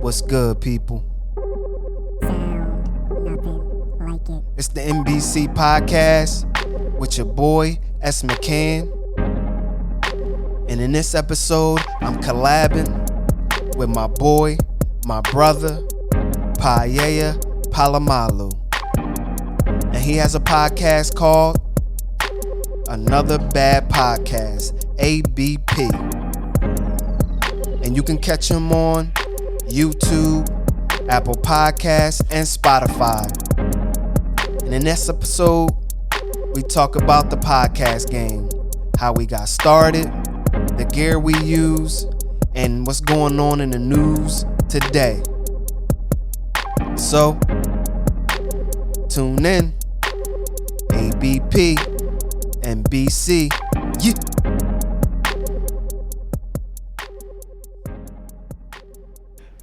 What's good, people? Sound nothing like it. It's the NBC podcast with your boy S. McCann. And in this episode, I'm collabing with my boy, my brother, Paella Palomalu. And he has a podcast called Another Bad Podcast, A.B.P. And you can catch him on YouTube, Apple Podcasts, and Spotify. And in this episode, we talk about the podcast game, how we got started, the gear we use, and what's going on in the news today. So, tune in. A.B.P. and B.C. Yeah.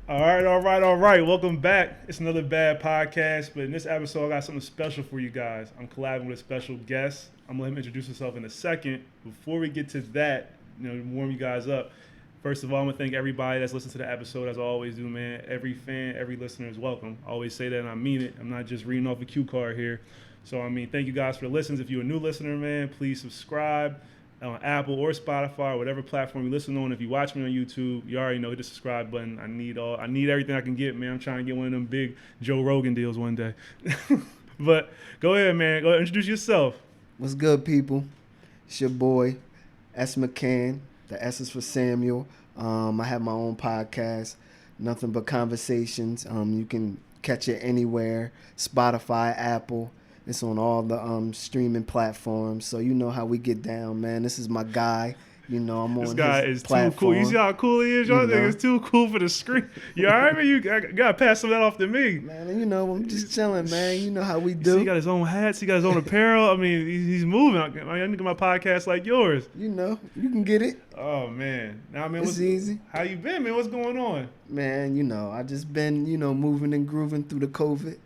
All right. Welcome back. It's another bad podcast, but in this episode, I got something special for you guys. I'm collabing with a special guest. I'm gonna let him introduce himself in a second. Before we get to that, warm you guys up. First of all, I'm gonna thank everybody that's listened to the episode, as I always do, man. Every fan, every listener is welcome. I always say that, and I mean it. I'm not just reading off a cue card here. So, thank you guys for the listens. If you're a new listener, man, please subscribe on Apple or Spotify or whatever platform you listen on. If you watch me on YouTube, you already know, hit the subscribe button. I need everything I can get, man. I'm trying to get one of them big Joe Rogan deals one day. But go ahead, man. Go ahead, introduce yourself. What's good, people? It's your boy, S. McCann. The S is for Samuel. I have my own podcast, Nothing But Conversations. You can catch it anywhere, Spotify, Apple. It's on all the streaming platforms. So you know how we get down, man. This is my guy. I'm on This guy his is platform. too cool. You see how cool he is? Y'all think it's too cool for the screen. You all right, man? You gotta pass some of that off to me. Man, I'm just chilling, man. You know how we You do. see, he got his own hats. He got his own apparel. He's moving. I think my podcast like yours. You can get it. Oh, man. Now, man, It's easy. How you been, man? What's going on? Man, I just been, moving and grooving through the COVID.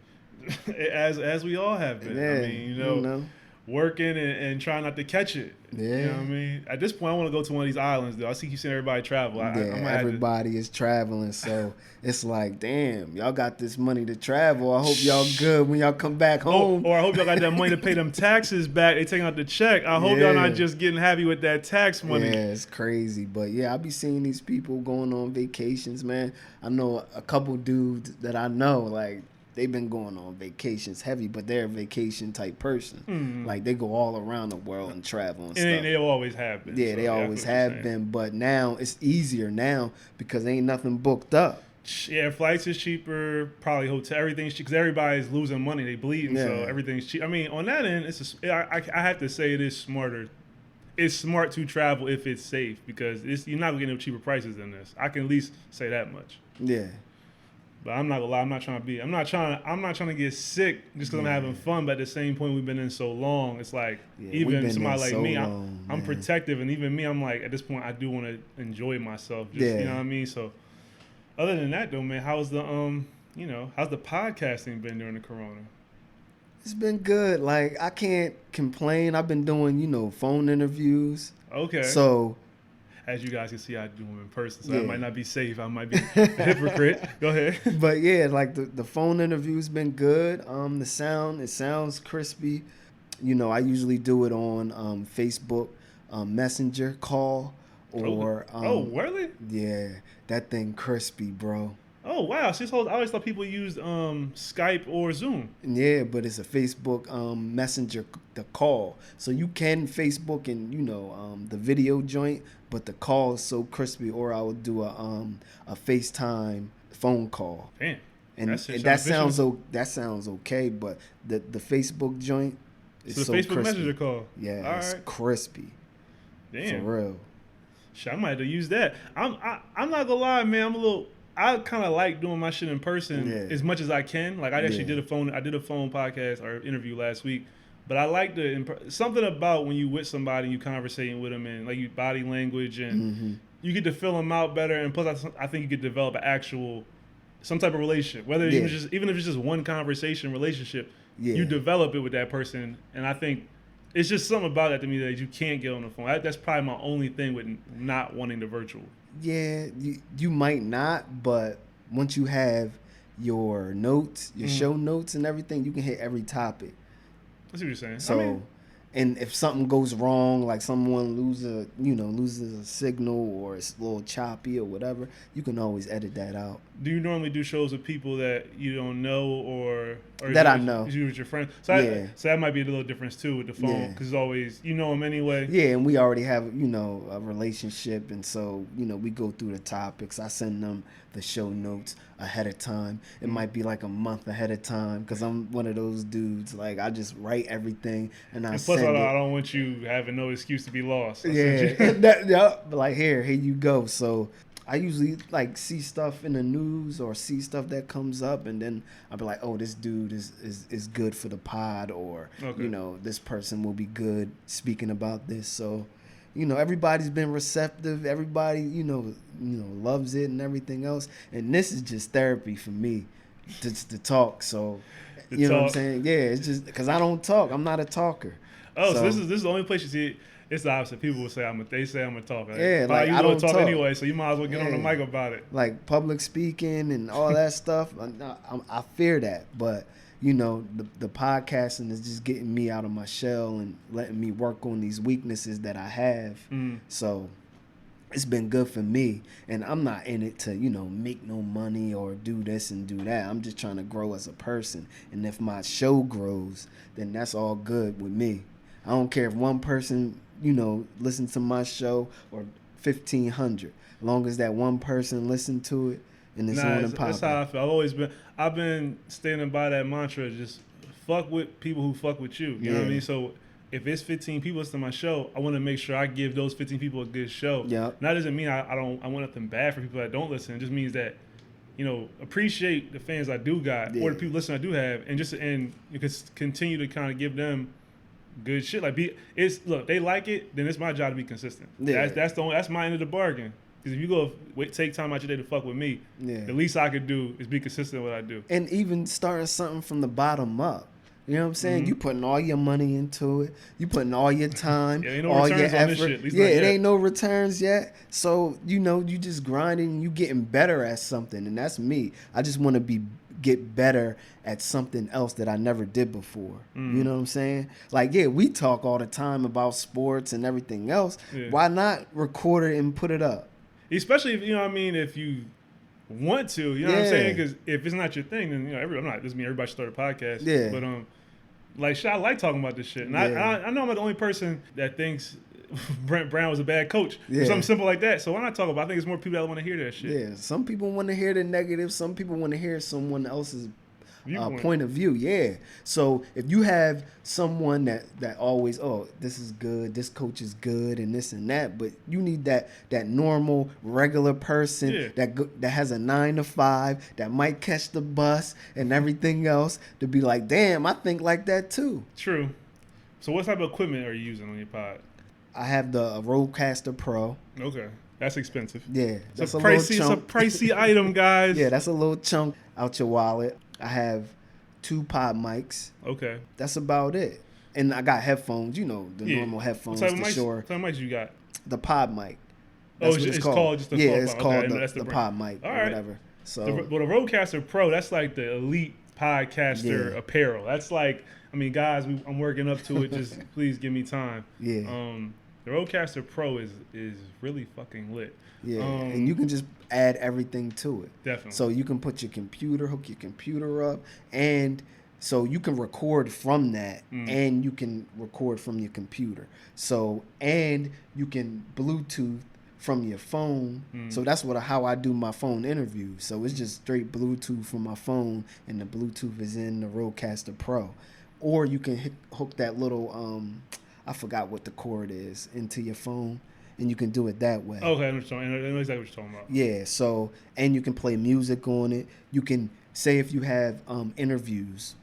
As we all have been. Yeah, working and trying not to catch it. Yeah. You know what I mean? At this point, I want to go to one of these islands, though. I see you seeing everybody travel. Everybody is traveling, so it's like, damn, y'all got this money to travel. I hope y'all good when y'all come back home. Or I hope y'all got that money to pay them taxes back. They taking out the check. I hope y'all not just getting happy with that tax money. Yeah, it's crazy. But yeah, I be seeing these people going on vacations, man. I know a couple dudes that I know, like, they've been going on vacations heavy, but they're a vacation type person. Mm-hmm. Like, they go all around the world and travel and stuff. They always have been. Yeah, they always have been. But now it's easier now because ain't nothing booked up. Yeah, flights is cheaper. Probably hotel, everything's cheap because everybody's losing money. They bleeding, so everything's cheap. On that end, I have to say it is smarter. It's smart to travel if it's safe because you're not getting cheaper prices than this. I can at least say that much. Yeah. But I'm not gonna lie, I'm not trying to get sick just because I'm having fun. But at the same point, we've been in so long. It's like even somebody like me, I'm protective, and even me, I'm like at this point, I do want to enjoy myself. You know what I mean? So other than that, though, man, how's the podcasting been during the corona? It's been good. Like, I can't complain. I've been doing phone interviews. Okay. So, as you guys can see, I do them in person, so I might not be safe. I might be a hypocrite. Go ahead. But yeah, like the phone interview's been good. It sounds crispy. I usually do it on Facebook Messenger call or really? Yeah, that thing crispy, bro. Oh wow! I always thought people used Skype or Zoom. Yeah, but it's a Facebook Messenger the call, so you can Facebook and the video joint, but the call is so crispy. Or I would do a FaceTime phone call. Damn, and that sounds okay, but the Facebook joint is so Facebook crispy. Messenger call. Yeah, it's crispy. Damn, for real. Shit, I might have to use that. I'm not gonna lie, man. I kind of like doing my shit in person as much as I can. Like, I actually did a phone podcast or interview last week, but I like something about when you with somebody and you conversating with them and like you body language and you get to fill them out better. And plus, I think you could develop some type of relationship, whether even if it's just one conversation relationship, you develop it with that person. And I think it's just something about that to me that you can't get on the phone. That's probably my only thing with not wanting the virtual. Yeah, you might not, but once you have your notes, your show notes and everything, you can hit every topic. I see what you're saying. So, and if something goes wrong, like someone loses a signal or it's a little choppy or whatever, you can always edit that out. Do you normally do shows with people that you don't know or that I know? You with your friends. So so that might be a little difference too with the phone because it's always you know them anyway. Yeah, and we already have a relationship, and so we go through the topics. I send them the show notes ahead of time. It might be like a month ahead of time because I'm one of those dudes. Like I just write everything and I plus, send it. I don't want you having no excuse to be lost. Like here you go. So I usually like see stuff in the news or see stuff that comes up, and then I'll be like, oh, this dude is good for the pod, or this person will be good speaking about this. So everybody's been receptive. Everybody loves it and everything else. And this is just therapy for me, just to talk. So know what I'm saying? Yeah, it's just because I don't talk. I'm not a talker. Oh, so this is the only place you see it. It's the opposite. People will say they say I'm a talker. Yeah, like I don't talk anyway, so you might as well get on the mic about it. Like public speaking and all that stuff. I fear that, but the podcasting is just getting me out of my shell and letting me work on these weaknesses that I have. So it's been good for me, and I'm not in it to make no money or do this and do that. I'm just trying to grow as a person, and if my show grows, then that's all good with me. I don't care if one person listen to my show or 1,500, as long as that one person listen to it and it's on and popping. That's how I feel. I've been standing by that mantra. Just fuck with people who fuck with you. You know what I mean? So if it's 15 people listen to my show, I want to make sure I give those 15 people a good show. Yeah. That doesn't mean I want nothing bad for people that don't listen. It just means that appreciate the fans I do got or the people listen I do have, and you can continue to kind of give them good shit. Like look, they like it, then it's my job to be consistent. Yeah. That's my end of the bargain. Because if you take time out your day to fuck with me, the least I could do is be consistent with what I do. And even starting something from the bottom up. You know what I'm saying? You putting all your money into it. You putting all your time, ain't no all returns your on effort. this shit. It ain't no returns yet. So you just grinding and you getting better at something, and that's me. I just want to get better at something else that I never did before. You know what I'm saying? Like, we talk all the time about sports and everything else. Yeah. Why not record it and put it up? Especially if if you want to, you know what I'm saying? Because if it's not your thing, then doesn't mean everybody should start a podcast. Yeah. But I like talking about this shit, and I know I'm not the only person that thinks Brent Brown was a bad coach or something simple like that. So why not talk about? I think it's more people that want to hear that shit. Yeah. Some people want to hear the negative. Some people want to hear someone else's point of view. Yeah. So if you have someone that always, this is good, this coach is good, and this and that, but you need that normal regular person that has a 9 to 5 that might catch the bus and everything else to be like, damn, I think like that too. True. So what type of equipment are you using on your pod? I have the Rodecaster Pro. Okay. That's expensive. Yeah. That's a pricey, little chunk. It's a pricey item, guys. Yeah, that's a little chunk out your wallet. I have 2 pod mics. Okay. That's about it. And I got headphones, the normal headphones. What type of mics you got? The pod mic. That's what it's called. Just it's called the pod mic or whatever. So, the Rodecaster Pro, that's like the elite podcaster apparel. That's like, guys, I'm working up to it. Just please give me time. Yeah. The Rodecaster Pro is really fucking lit. Yeah, and you can just add everything to it. Definitely. So you can hook your computer up, and so you can record from that, and you can record from your computer. So, and you can Bluetooth from your phone. So that's how I do my phone interviews. So it's just straight Bluetooth from my phone, and the Bluetooth is in the Rodecaster Pro. Or you can hook that little, I forgot what the cord is, into your phone. And you can do it that way. Okay, I know exactly what you're talking about. Yeah, so, and you can play music on it. You can, say if you have interviews,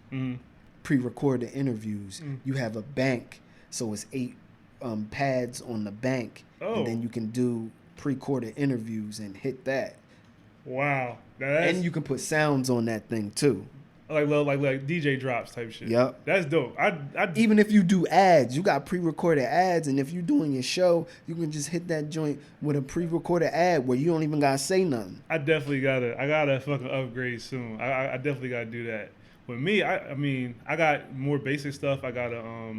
pre-recorded interviews, you have a bank, so it's 8 pads on the bank, and then you can do pre-recorded interviews and hit that. Wow. And you can put sounds on that thing too. like DJ drops type shit. Yep. That's dope. I Even if you do ads, you got pre-recorded ads, and if you're doing your show, you can just hit that joint with a pre-recorded ad where you don't even gotta say nothing. I gotta fucking upgrade soon. I definitely gotta do that. With me, I mean, I got more basic stuff. I got a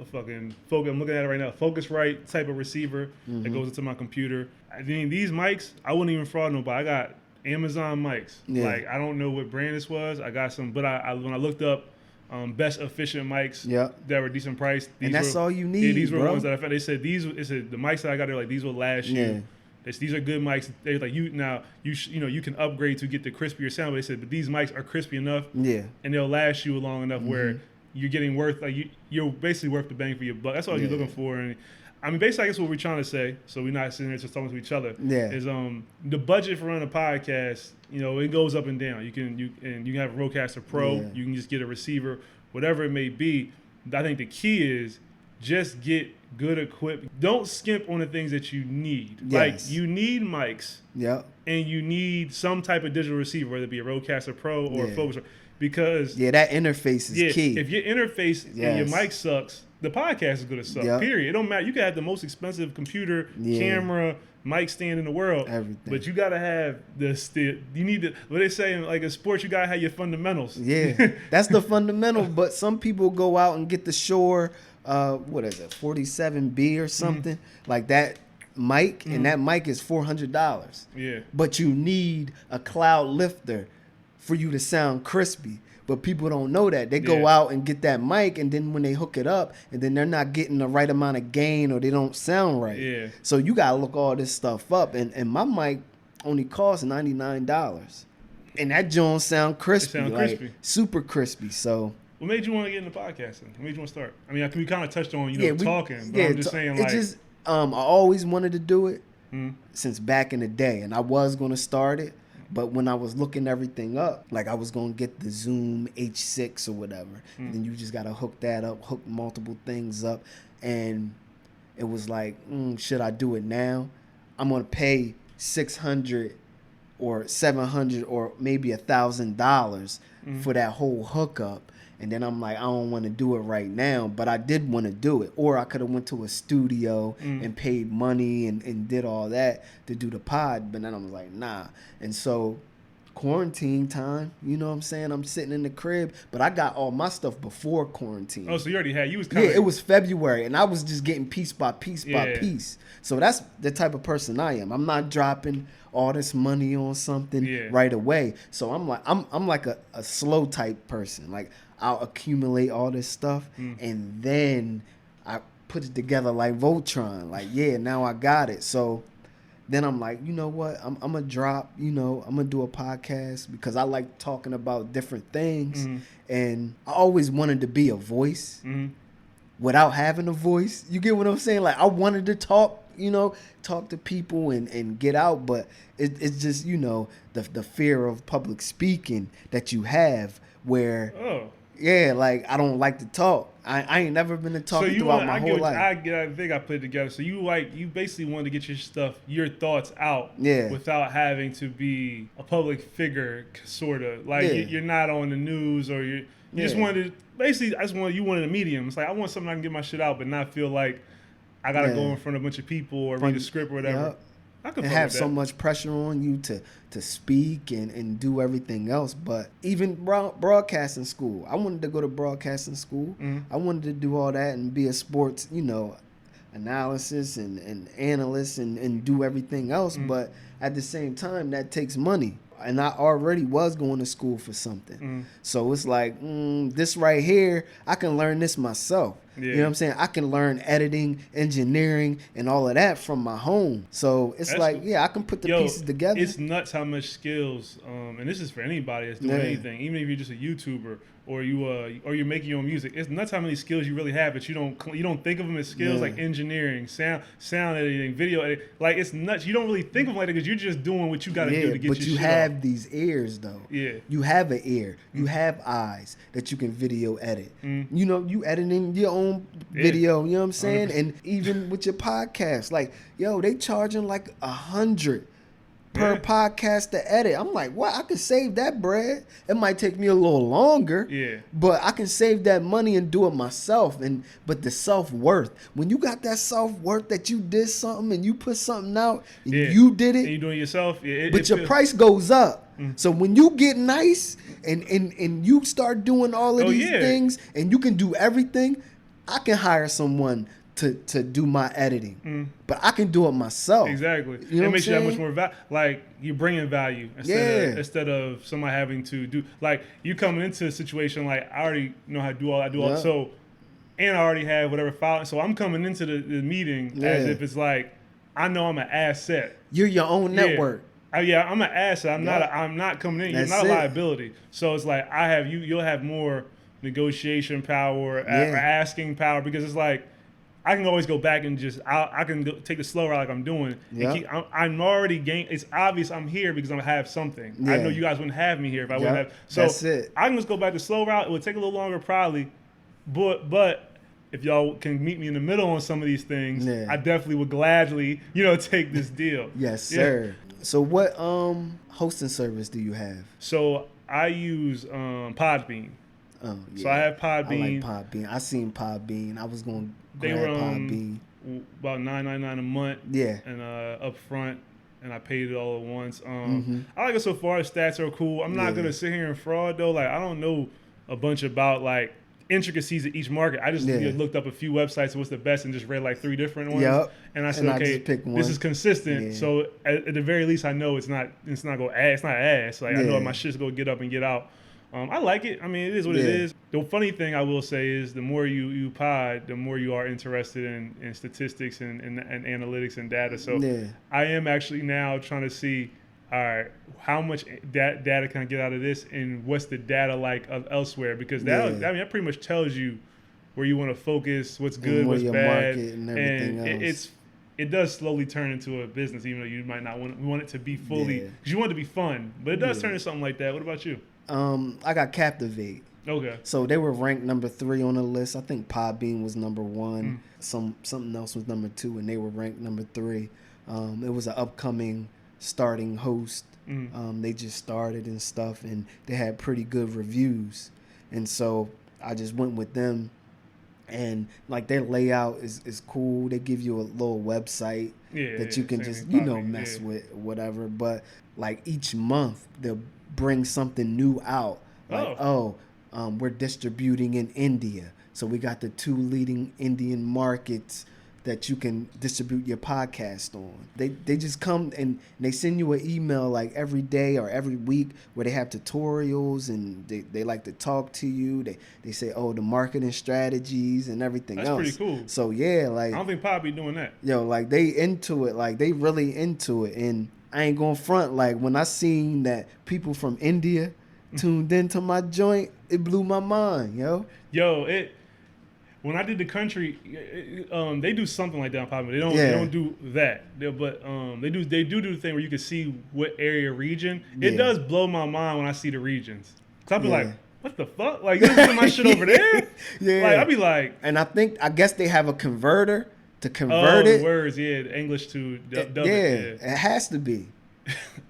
fucking focus. I'm looking at it right now. Focusrite type of receiver that goes into my computer. I mean, these mics, I wouldn't even fraud nobody. I got Amazon mics. Yeah. Like, I don't know what brand this was. I got some, but I when I looked up best efficient mics that were decent price. And that's all you need. Yeah, these were bro. ones that I found. They said the mics that I got there, like these will last you. These are good mics. They like you can upgrade to get the crispier sound. But they said, but these mics are crispy enough. Yeah. And they'll last you long enough where you're getting worth you're basically worth the bang for your buck. That's all you're looking for. And I mean, basically, I guess what we're trying to say, so we're not sitting there just talking to each other. Yeah. Is the budget for running a podcast? It goes up and down. You can have a Rodecaster Pro. Yeah. You can just get a receiver, whatever it may be. I think the key is just get good equipment. Don't skimp on the things that you need. Yes. Like, you need mics. Yep. And you need some type of digital receiver, whether it be a Rodecaster Pro or a Focus. Because that interface is key. If your interface and your mic sucks, the podcast is going to suck. Period. It don't matter. You can have the most expensive computer, camera, mic stand in the world, everything. But you got to have you need to. What they say in like a sport, you got to have your fundamentals. Yeah, that's the fundamental. But some people go out and get the Shure, what is it, 47B or something like that mic, and that mic is $400. Yeah. But you need a cloud lifter for you to sound crispy. But people don't know that. They go out and get that mic, and then when they hook it up, and then they're not getting the right amount of gain, or they don't sound right. Yeah. So you got to look all this stuff up. And my mic only costs $99. And that joint sound crispy. It sound crispy. Super crispy. So what made you want to get into podcasting? What made you want to start? I mean, we kind of touched on, talking, but I'm just saying, like... I always wanted to do it since back in the day, and I was going to start it. But when I was looking everything up, like I was going to get the Zoom H6 or whatever. And then you just got to hook that up, hook multiple things up. And it was like, should I do it now? I'm going to pay $600 or $700 or maybe $1,000 for that whole hookup. And then I'm like, I don't want to do it right now, but I did want to do it. Or I could have went to a studio and paid money and did all that to do the pod. But then I was like, nah. And so quarantine time, you know what I'm saying? I'm sitting in the crib, but I got all my stuff before quarantine. Oh, so you already had, you was kind of... Yeah, it was February, and I was just getting piece by piece by piece. So that's the type of person I am. I'm not dropping all this money on something right away. So I'm like a slow type person. Like, I'll accumulate all this stuff, and then I put it together like Voltron. Like, now I got it. So then I'm like, you know what? I'm going to drop, I'm going to do a podcast because I like talking about different things. And I always wanted to be a voice without having a voice. You get what I'm saying? Like, I wanted to talk, talk to people and get out. But it's just, the fear of public speaking that you have where... Yeah, like, I don't like to talk. I ain't never been to talking throughout my whole life. I think I put it together. So you basically wanted to get your thoughts out without having to be a public figure, sort of. Like, you're not on the news, or you just wanted to, basically, you wanted a medium. It's like, I want something I can get my shit out, but not feel like I got to go in front of a bunch of people or read a script or whatever. Yep. And have so much pressure on you to speak and do everything else. But even broadcasting school, I wanted to go to broadcasting school. I wanted to do all that and be a sports, analysis and analyst and do everything else. But at the same time, that takes money. And I already was going to school for something. So it's like, this right here, I can learn this myself. You know what I'm saying? I can learn editing, engineering, and all of that from my home. So it's I can put the pieces together. It's nuts how much skills, and this is for anybody that's doing anything, even if you're just a YouTuber or you're making your own music. It's nuts how many skills you really have, but you don't think of them as skills like engineering, sound editing, video editing. Like, it's nuts. You don't really think of them like that because you're just doing what you got to do to get your shit. But you have these ears though. Yeah. You have an ear. You have eyes that you can video edit. You editing your own video. You know what I'm saying? 100%. And even with your podcast, like, they charging like $100 per podcast to edit. I'm like, what? I can save that bread. It might take me a little longer. Yeah. But I can save that money and do it myself. But the self-worth. When you got that self-worth that you did something and you put something out and you did it. And you doing it yourself. Yeah, but your price goes up. So when you get nice and you start doing all of these things and you can do everything, I can hire someone to do my editing. But I can do it myself. Exactly. You know it makes you that much more value. Like, you're bringing value instead of somebody having to do, like, you coming into a situation like, I already know how to do all I do. All, so, and I already have whatever file. So I'm coming into the meeting as if it's like, I know I'm an asset. You're your own network. I'm an asset. I'm not coming in. You're not a liability. So it's like, you'll have more negotiation power or asking power, because it's like, I can always go back and I can take the slow route like I'm doing. And I'm already it's obvious I'm here because I have something. I know you guys wouldn't have me here if I wouldn't have. So that's it. I can just go back the slow route. It would take a little longer probably, but if y'all can meet me in the middle on some of these things, I definitely would gladly, take this deal. Yes, sir. So what hosting service do you have? So I use Podbean. Oh, yeah. So I have Podbean. I like Podbean. I seen Podbean. I was going to grab Podbean. About $9.99 a month. Yeah. And up front, and I paid it all at once. I like it so far. The stats are cool. I'm not gonna sit here and fraud though. Like, I don't know a bunch about like intricacies of each market. I just looked up a few websites, what's the best, and just read like 3 different ones. Yep. And I said, okay, this is consistent. Yeah. So at the very least, I know it's not ass. Like, I know my shit's gonna get up and get out. I like it. I mean, it is what it is. The funny thing I will say is the more you pod, the more you are interested in statistics and analytics and data. So I am actually now trying to see, all right, how much data can I get out of this, and what's the data like elsewhere? Because that pretty much tells you where you want to focus, what's good, what's bad, and everything else. It does slowly turn into a business, even though you might not want it to be fully, because you want it to be fun, but it does turn into something like that. What about you? I got Captivate. Okay. So they were ranked number 3 on the list. I think Podbean was number 1. Something else was number 2, and they were ranked number 3. It was an upcoming starting host. They just started and stuff, and they had pretty good reviews. And so I just went with them. And like, their layout is cool. They give you a little website that you can just mess with, whatever. But like, each month they'll bring something new out. Like, we're distributing in India, so we got the 2 leading Indian markets that you can distribute your podcast on. They just come and they send you an email like every day or every week where they have tutorials, and they like to talk to you. They say, the marketing strategies and everything else. That's pretty cool. So like, I don't think Pod be doing that. Like, they into it. Like, they really into it. And I ain't gonna front, like, when I seen that people from India tuned into my joint, it blew my mind, When I did the country, they do something like that on Podbean. They don't do that, but they do the thing where you can see what area, region. It does blow my mind when I see the regions. Cause I'll be like, what the fuck? Like, you put my shit over there? Like, I'll be like, and I guess they have a converter to convert it. Words, English to dub it has to be.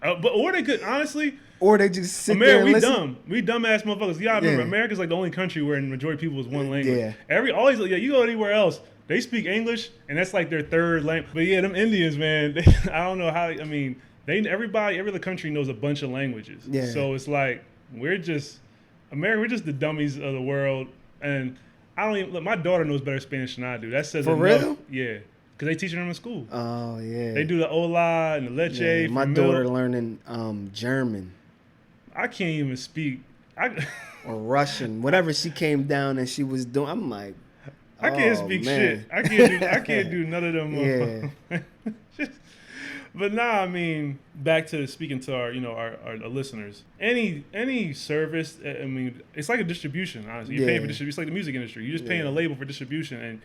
Or they could, honestly. Or they just sit there and listen. We dumb ass motherfuckers. I remember America's like the only country where the majority of people is one language. You go anywhere else, they speak English, and that's like their third language. But them Indians, man, I don't know how. I mean, every other country knows a bunch of languages. Yeah. So it's like we're just the dummies of the world, and I don't even. Look, my daughter knows better Spanish than I do. That says for enough. real. Yeah. Because they teaching them in school. Oh, yeah. They do the hola and the leche. Yeah, my daughter learning German. I can't even speak. Or Russian. Whatever she came down and she was doing. I'm like, I can't speak shit. I can't do none of them. Yeah. But I mean, back to speaking to our listeners. Any service, I mean, it's like a distribution, honestly. You're paying for distribution. It's like the music industry. You're just paying a label for distribution, and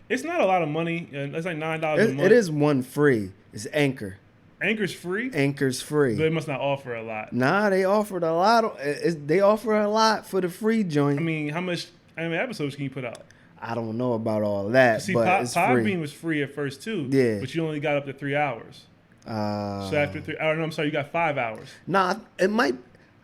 it's not a lot of money. It's like $9 a month. It is one free. It's Anchor. Anchor's free? Anchor's free. But it must not offer a lot. Nah, they offered a lot. They offer a lot for the free joint. I mean, how much episodes can you put out? I don't know about all that, but it's free. Podbean was free at first, too. Yeah. But you only got up to 3 hours. So after 3, I don't know. I'm sorry, you got 5 hours. Nah, it might.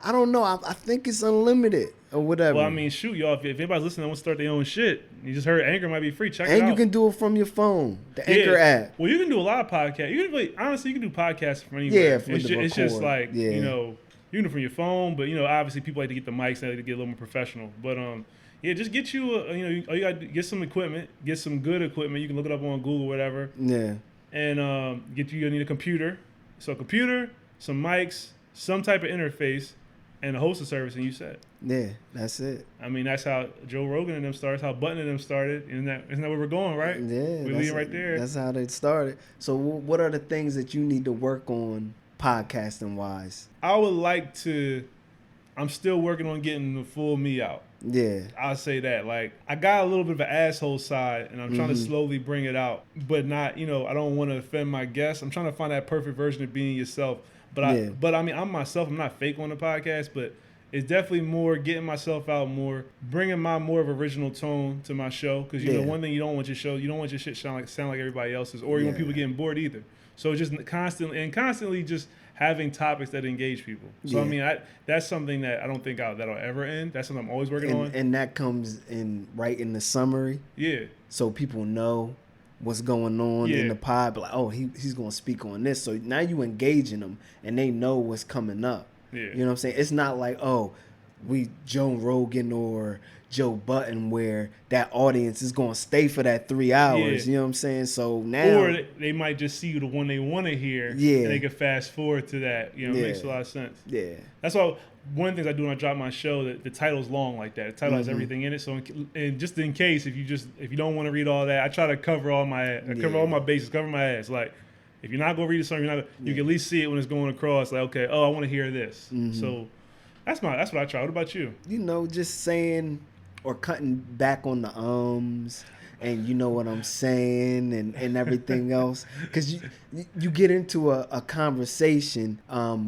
I don't know. I think it's unlimited or whatever. Well, I mean, shoot, y'all. If anybody's listening, want to start their own shit, you just heard Anchor might be free. Check it out. And you can do it from your phone, the Anchor app. Well, you can do a lot of podcasts. You can really, honestly, you can do podcasts from anywhere. Yeah, it's just like yeah. you know, you can do it from your phone, but you know, obviously, people like to get the mics and they like to get a little more professional. But yeah, just get you, you got to get some equipment, get some good equipment. You can look it up on Google, or whatever. Yeah. And you need a computer. So a computer, some mics, some type of interface, and a hosting service, and you set. Yeah, that's it. I mean, that's how Joe Rogan and them started, how Button and them started. Isn't that where we're going, right? Yeah. We're leading right there. That's how they started. So what are the things that you need to work on podcasting-wise? I would like to, I'm still working on getting the full me out. Yeah. I'll say that. Like, I got a little bit of an asshole side, and I'm trying to slowly bring it out. But not, I don't want to offend my guests. I'm trying to find that perfect version of being yourself. But I mean, I'm myself. I'm not fake on the podcast, but it's definitely more getting myself out more, bringing my more of original tone to my show. Because you know, one thing you don't want your shit sound like everybody else's, or you want people getting bored either. So just constantly just having topics that engage people. So I mean, that's something that I don't think that'll ever end. That's something I'm always working on. And that comes right in the summary. Yeah. So people know what's going on in the pod. But like, oh, he's going to speak on this. So now you engaging them, and they know what's coming up. Yeah. You know what I'm saying? It's not like, oh, we Joe Rogan or Joe Button where that audience is going to stay for that 3 hours. You know what I'm saying? So now, or they might just see the one they want to hear. And they can fast forward to that. It makes a lot of sense. Yeah. That's why one of the things I do when I drop my show, that the title's long like that. The title has everything in it. So, and just in case, if you don't want to read all that, I try to cover all my bases, cover my ass. Like, if you're not gonna read the song, you can at least see it when it's going across. Like, okay, I want to hear this. So that's what I try. What about you? Just saying or cutting back on the ums, and you know what I'm saying, and everything else, because you get into a conversation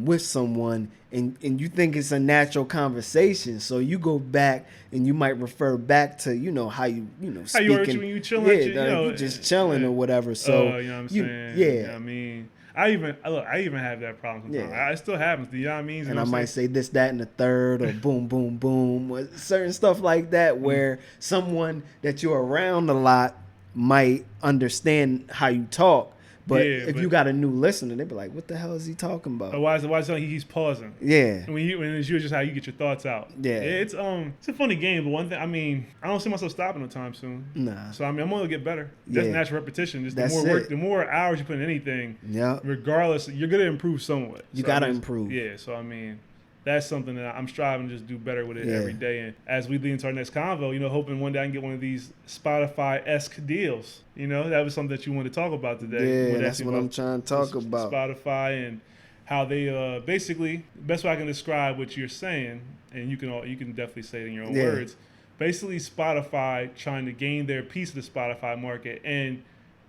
with someone, and you think it's a natural conversation, so you go back and you might refer back to how you speaking, how you when you chilling, you just chilling or whatever. So you know what I'm saying? I mean, I even have that problem sometimes. It still happens. You know what I mean? And I might say this, that, and the third, or boom, boom, boom, or certain stuff like that, where someone that you're around a lot might understand how you talk. But if you got a new listener, they be like, "What the hell is he talking about?" Why is he's pausing? Yeah. When it's you, just how you get your thoughts out. Yeah. It's a funny game, but one thing, I mean, I don't see myself stopping no time soon. Nah. So I mean, I'm only gonna get better. That's natural repetition. Just the more hours you put in anything, regardless, you're gonna improve somewhat. You gotta improve. Yeah. So I mean, that's something that I'm striving to just do better with it every day. And as we lead into our next convo, hoping one day I can get one of these Spotify-esque deals. That was something that you wanted to talk about today. Yeah, that's what I'm trying to talk about. Spotify and how they basically, the best way I can describe what you're saying, and you can definitely say it in your own words. Basically, Spotify trying to gain their piece of the Spotify market and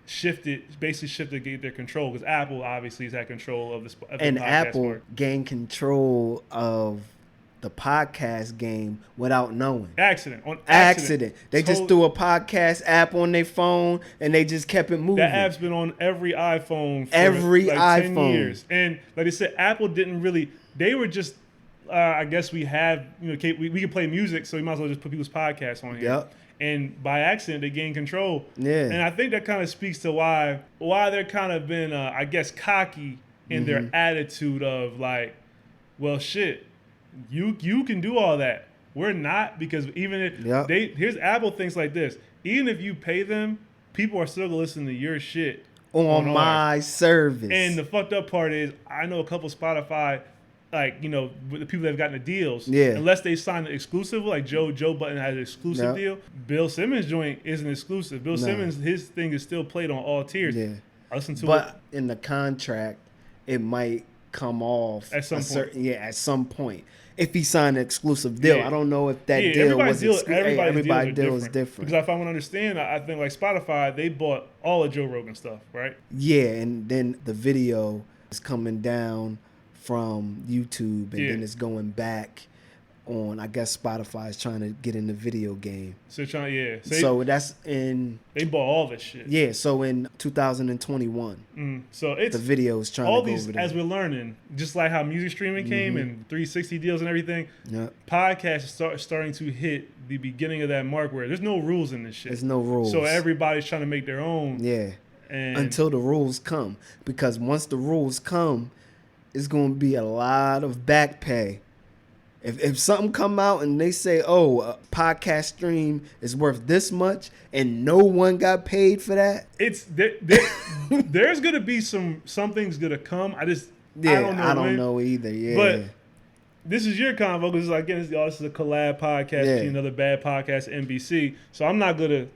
shift it to get their control, because Apple obviously has had control of the and podcast Apple market. Gained control of the podcast game without knowing. Accident. They just threw a podcast app on their phone and they just kept it moving. That app's been on every iPhone for 10 years. And like I said, Apple didn't really, they were just, I guess we have, we can play music, so we might as well just put people's podcasts on here. Yep. And by accident, they gained control. Yeah. And I think that kind of speaks to why they're kind of been, I guess, cocky in their attitude of like, well, shit, you can do all that. We're not, because even if here's Apple thinks like this. Even if you pay them, people are still going to listen to your shit on my service. And the fucked up part is, I know a couple Spotify, like, with the people that have gotten the deals, unless they sign the exclusive, like Joe Button had an exclusive deal. Bill Simmons' joint isn't exclusive. Bill Simmons, his thing is still played on all tiers. Yeah. I listen to but in the contract, it might come off at some point. At some point. If he signed an exclusive deal. I don't know if that deal was everybody's deal is different. Because if I want to understand, I think like Spotify, they bought all of Joe Rogan stuff, right? Yeah, and then the video is coming down from YouTube, and then it's going back on, I guess Spotify is trying to get in the video game. So So that's in... They bought all this shit. Yeah, so in 2021. So it's... The video is trying all to go these, over there. as we're learning, just like how music streaming came and 360 deals and everything, podcasts are starting to hit the beginning of that mark where there's no rules in this shit. There's no rules. So everybody's trying to make their own. Yeah. And until the rules come. Because once the rules come, it's going to be a lot of back pay. If something come out and they say, oh, a podcast stream is worth this much and no one got paid for that. There's going to be something's going to come. I don't know either. Yeah. But this is your convo because again, this is a collab podcast between another bad podcast, NBC. So I'm gonna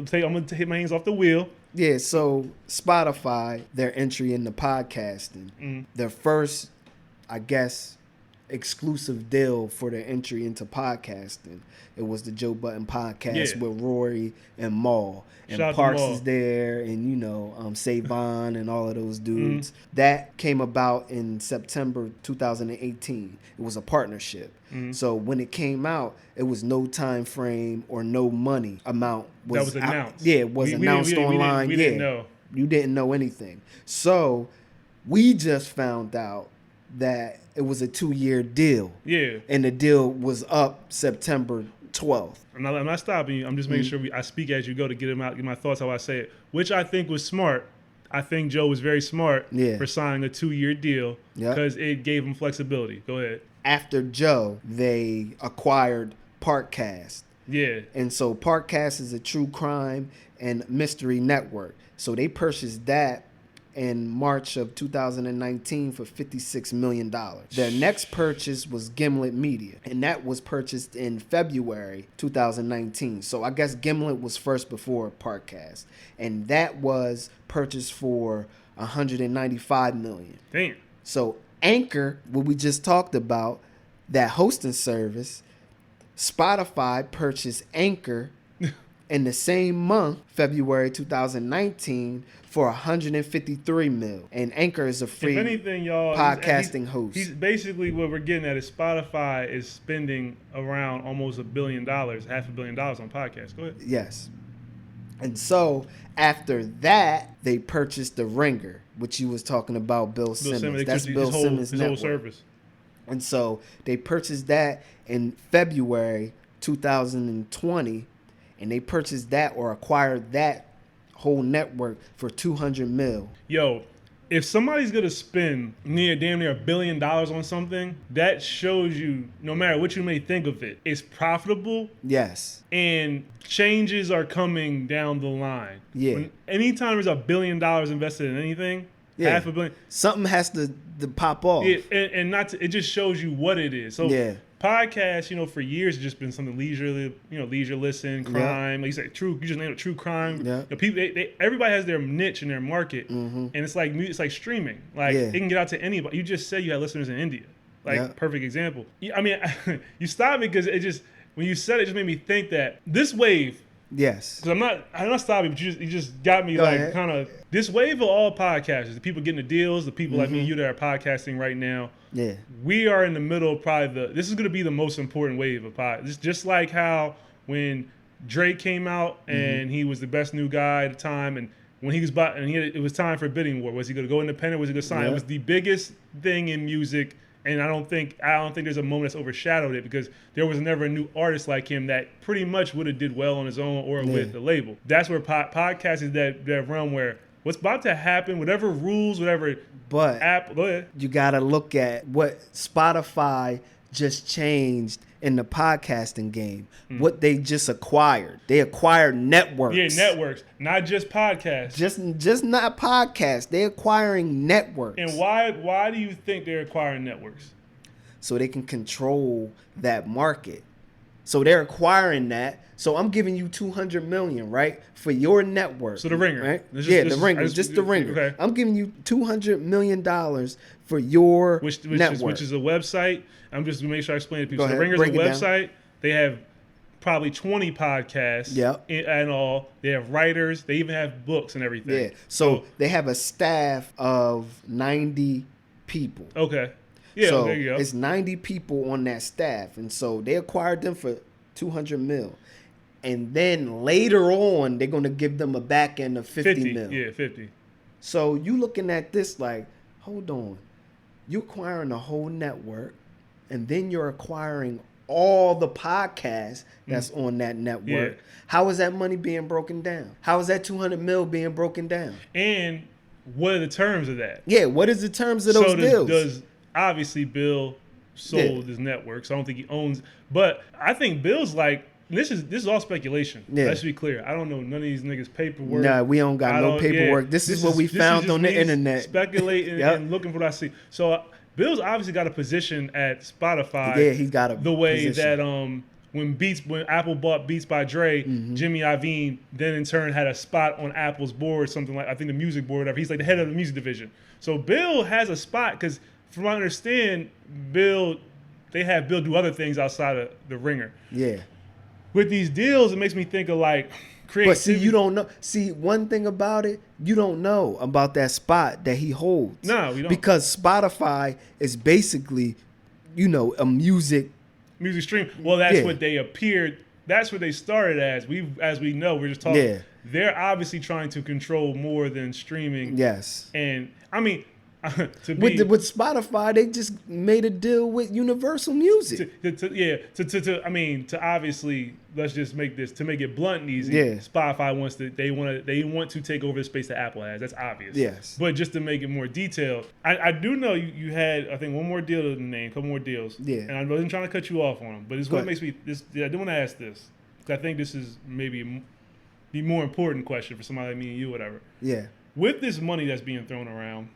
take my hands off the wheel. Yeah. So Spotify, their entry into podcasting, their first, I guess, exclusive deal for their entry into podcasting. It was the Joe Budden podcast with Rory and Maul. And Parks is there, and Savon and all of those dudes. That came about in September 2018. It was a partnership. So when it came out, it was no time frame or no money amount. That was announced. It was announced online. We didn't know. You didn't know anything. So we just found out that it was a 2-year deal. Yeah. And the deal was up September 12th. I'm not stopping you. I'm just making sure I speak as you go to get my thoughts how I say it, which I think was smart. I think Joe was very smart for signing a 2-year deal because it gave him flexibility. Go ahead. After Joe, they acquired Parkcast. Yeah. And so Parkcast is a true crime and mystery network. So they purchased that in March of 2019 for $56 million. Their next purchase was Gimlet Media, and that was purchased in February 2019. So I guess Gimlet was first before Parkcast, and that was purchased for $195 million. Damn. So Anchor, what we just talked about, that hosting service, Spotify purchased Anchor in the same month, February 2019, for $153 million. And Anchor is a free podcasting host. He's basically what we're getting at is Spotify is spending around almost $1 billion, $500 million on podcasts. Go ahead. Yes. And so after that, they purchased The Ringer, which you was talking about, Bill Simmons. That's Bill Simmons' network. Whole service. And so they purchased that in February 2020, and they purchased that or acquired that whole network for $200 million. Yo, if somebody's gonna spend damn near $1 billion on something, that shows you, no matter what you may think of it, it's profitable. Yes. And changes are coming down the line. Yeah. Anytime there's $1 billion invested in anything, $500 million, something has to pop off. It just shows you what it is. So podcasts, for years it's just been something leisure listen, crime. Like you said, you just named it true crime. Yeah. People, everybody has their niche in their market, and it's like streaming. Like it can get out to anybody. You just said you had listeners in India, perfect example. I mean, you stopped me because it just when you said it, just made me think that this wave. Yes. Because I'm not stopping, but you just got me kind of this wave of all podcasters, the people getting the deals, the people like me and you that are podcasting right now. Yeah. We are in the middle of probably this is going to be the most important wave of podcasts. Just like how when Drake came out and he was the best new guy at the time, and when he was it was time for a bidding war. Was he going to go independent? Was he going to sign? It was the biggest thing in music. And I don't think there's a moment that's overshadowed it because there was never a new artist like him that pretty much would have did well on his own or with the label. That's where podcast is that realm where what's about to happen, whatever rules, whatever app. Go ahead. You got to look at what Spotify just changed in the podcasting game. What they just acquired. They acquired networks. Yeah, networks, not just podcasts. Just not podcasts. They're acquiring networks. And why do you think they're acquiring networks? So they can control that market. So they're acquiring that. So I'm giving you $200 million, right, for your network. So The Ringer, right? The Ringer, just The Ringer. Okay. I'm giving you $200 million for your network, which is a website. I'm just to make sure I explain it to people. So The Ringer's a website. They have probably 20 podcasts and all. They have writers. They even have books and everything. Yeah. So they have a staff of 90 people. Okay. Yeah, so there you go. it's 90 people on that staff, and so they acquired them for 200 mil. And then later on, they're gonna give them a back end of 50 mil. Yeah, 50. So you looking at this like, hold on, you acquiring a whole network, and then you're acquiring all the podcasts that's on that network. Yeah. How is that money being broken down? How is that 200 mil being broken down? And what are the terms of that? Yeah, what is the terms of those deals? Does obviously Bill sold his network, so I don't think he owns. But I think Bill's like, this is all speculation. Yeah. Let's be clear. I don't know none of these niggas' paperwork. Nah, we don't got no paperwork. Yeah, this is what we found on the internet. Speculating Yep. and looking for what I see. So Bill's obviously got a position at Spotify. Yeah, he's got a the way position. that when Apple bought Beats by Dre, Jimmy Iovine then in turn had a spot on Apple's board, something like I think the music board, whatever. He's like the head of the music division. So Bill has a spot because, from what I understand, they have Bill do other things outside of the ringer. Yeah. With these deals, it makes me think of like creativity. But see, you don't know. See, one thing about it, you don't know about that spot that he holds. No, we don't. Because Spotify is basically, a music stream. Well, that's Yeah. what they appeared. That's what they started as. As we know, we're just talking. Yeah. They're obviously trying to control more than streaming. Yes. And I mean, with Spotify, they just made a deal with Universal Music. To obviously, let's just make it blunt and easy. Yeah. Spotify they want to take over the space that Apple has. That's obvious. Yes. But just to make it more detailed, I do know you had, I think, one more deal to the name, a couple more deals. Yeah. And I wasn't trying to cut you off on them, but it's what makes me I do want to ask this, because I think this is maybe the more important question for somebody like me and you, whatever. Yeah. With this money that's being thrown around.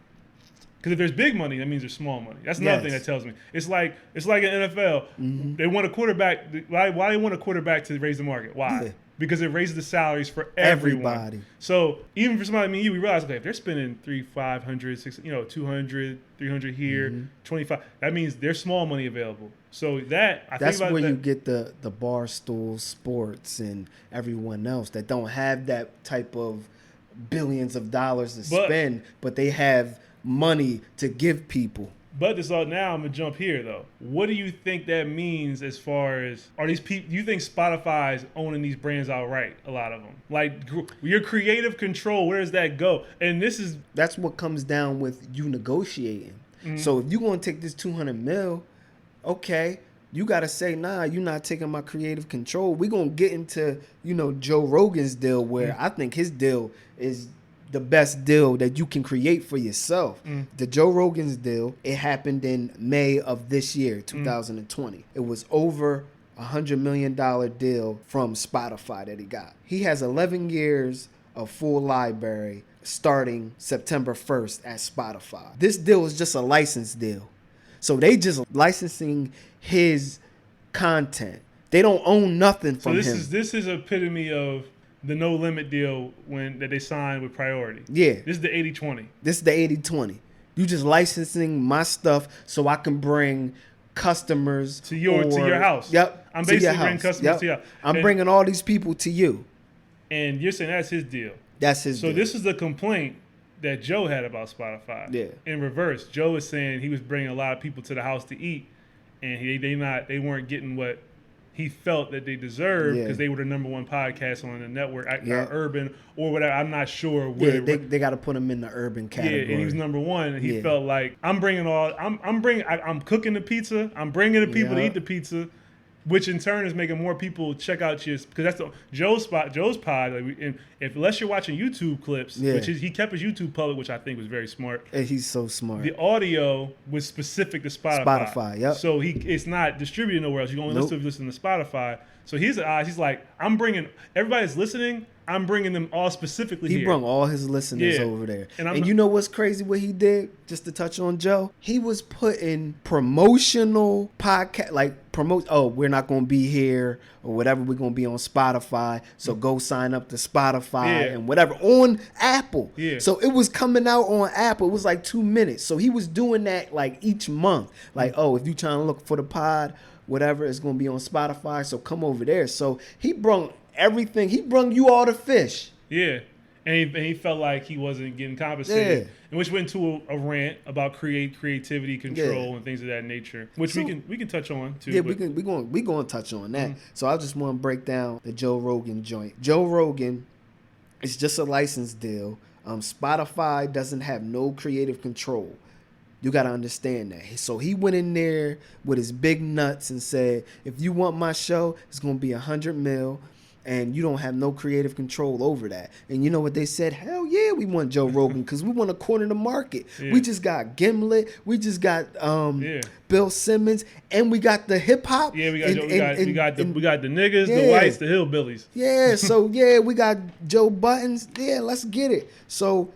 Because if there's big money, that means there's small money. That's another thing that tells me. It's like in NFL. Mm-hmm. They want a quarterback. Why they want a quarterback to raise the market? Why? Yeah. Because it raises the salaries for everyone. Everybody. So even for somebody like me and you, we realize, okay, if they're spending $500, $600, 200, 300 here, 25, that means there's small money available. So that's where you get the Barstool Sports and everyone else that don't have that type of billions of dollars to spend, but they have money to give people. But this all now, I'm gonna jump here though. What do you think that means as far as are these people? Do you think Spotify's owning these brands outright? A lot of them, like your creative control. Where does that go? And that's what comes down with you negotiating. So if you're gonna take this 200 mil, okay, you gotta say, nah, you're not taking my creative control. We're gonna get into Joe Rogan's deal, where I think his deal is the best deal that you can create for yourself. The Joe Rogan's deal, it happened in May of this year, 2020. It was over $100 million deal from Spotify that he got. He has 11 years of full library starting September 1st at Spotify. This deal is just a license deal. So they just licensing his content. They don't own nothing from him. So this is epitome of the no limit deal that they signed with Priority. Yeah. This is the 80-20. This is the 80-20. You just licensing my stuff so I can bring customers to your house. Yep. I'm basically bringing customers to your house. I'm bringing all these people to you. And you're saying that's his deal. That's his deal. So this is the complaint that Joe had about Spotify. Yeah. In reverse, Joe was saying he was bringing a lot of people to the house to eat, and they weren't getting what he felt that they deserved because they were the number one podcast on the network, urban or whatever. I'm not sure where. Yeah, they got to put him in the urban category. Yeah, and he was number one, and he felt like I'm cooking the pizza. I'm bringing the people to eat the pizza, which in turn is making more people check out because that's Joe's pod. Like, unless you're watching YouTube clips, which is he kept his YouTube public, which I think was very smart. And he's so smart. The audio was specific to Spotify. Yep. So it's not distributed nowhere else. You can only listen to Spotify. So he's like, I'm bringing everybody that's listening. I'm bringing them all specifically here. He brought all his listeners over there. And you know what's crazy what he did? Just to touch on Joe, he was putting promotional podcast, we're not going to be here or whatever. We're going to be on Spotify. So go sign up to Spotify and whatever on Apple. Yeah. So it was coming out on Apple. It was like 2 minutes. So he was doing that like each month. Like, if you trying to look for the pod, whatever, it's going to be on Spotify. So come over there. So he brought everything. He brung you all the fish. Yeah. And he felt like he wasn't getting compensated, Yeah. and which went into a rant about creativity, control, Yeah. and things of that nature, which So- we can touch on too. Yeah, but we going to touch on that. So I just want to break down the Joe Rogan joint. Joe Rogan is just a license deal. Spotify doesn't have no creative control. You got to understand that. So he went in there with his big nuts and said, if you want my show, it's going to be $100 million. And you don't have no creative control over that. And you know what they said? Hell yeah, we want Joe Rogan because we want to corner the market. Yeah. We just got Gimlet. We just got Yeah. Bill Simmons. And we got the hip hop. Yeah, we got the niggas, the Yeah. whites, the hillbillies. Yeah, so yeah, we got Joe Buttons. Yeah, let's get it. So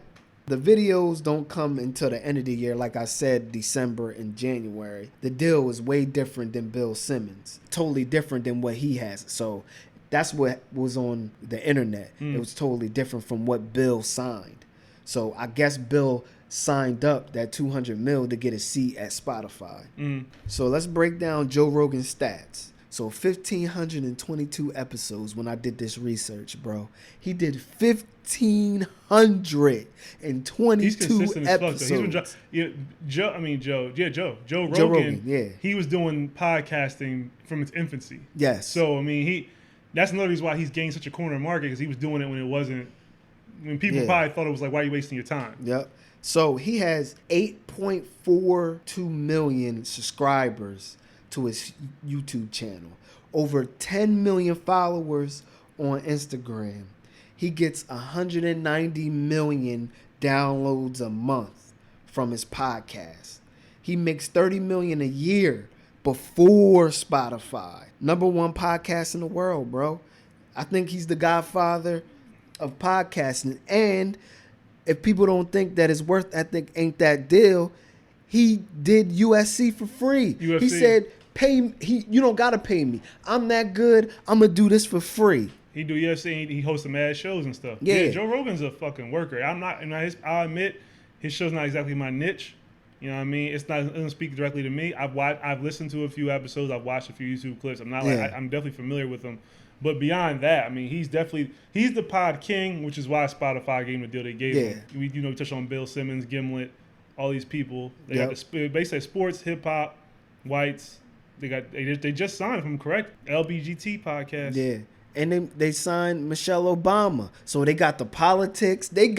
the videos don't come until the end of the year. Like I said, December and January. The deal is way different than Bill Simmons. Totally different than what he has. So that's what was on the internet. It was totally different from what Bill signed. So I guess Bill signed up that $200 million to get a seat at Spotify. So let's break down Joe Rogan's stats. So 1,522 episodes when I did this research, bro. He did 1,522 He's consistent episodes. as fuck. Joe Joe Rogan. Rogan, yeah. He was doing podcasting from its infancy. Yes. So I mean, that's another reason why he's gained such a corner market because he was doing it when people probably thought it was like, why are you wasting your time? Yep. So he has 8.42 million subscribers to his YouTube channel. Over 10 million followers on Instagram. He gets 190 million downloads a month from his podcast. He makes 30 million a year before Spotify. #1 podcast in the world, bro. I think he's the godfather of podcasting. And if people don't think that his worth ethic ain't that deal, he did USC for free. UFC. He said, you don't gotta pay me. I'm that good. I'm gonna do this for free. He do UFC. He hosts some mad shows and stuff. Yeah. Joe Rogan's a fucking worker. I'll admit his show's not exactly my niche. You know what I mean? It doesn't speak directly to me. I've listened to a few episodes. I've watched a few YouTube clips. I'm definitely familiar with him. But beyond that, I mean, he's the pod king, which is why Spotify gave him the deal they gave him. We touched on Bill Simmons, Gimlet, all these people. They got basically sports, hip hop, whites. They just signed, if I'm correct, LBGT podcast. Yeah. And they signed Michelle Obama. So they got the politics. They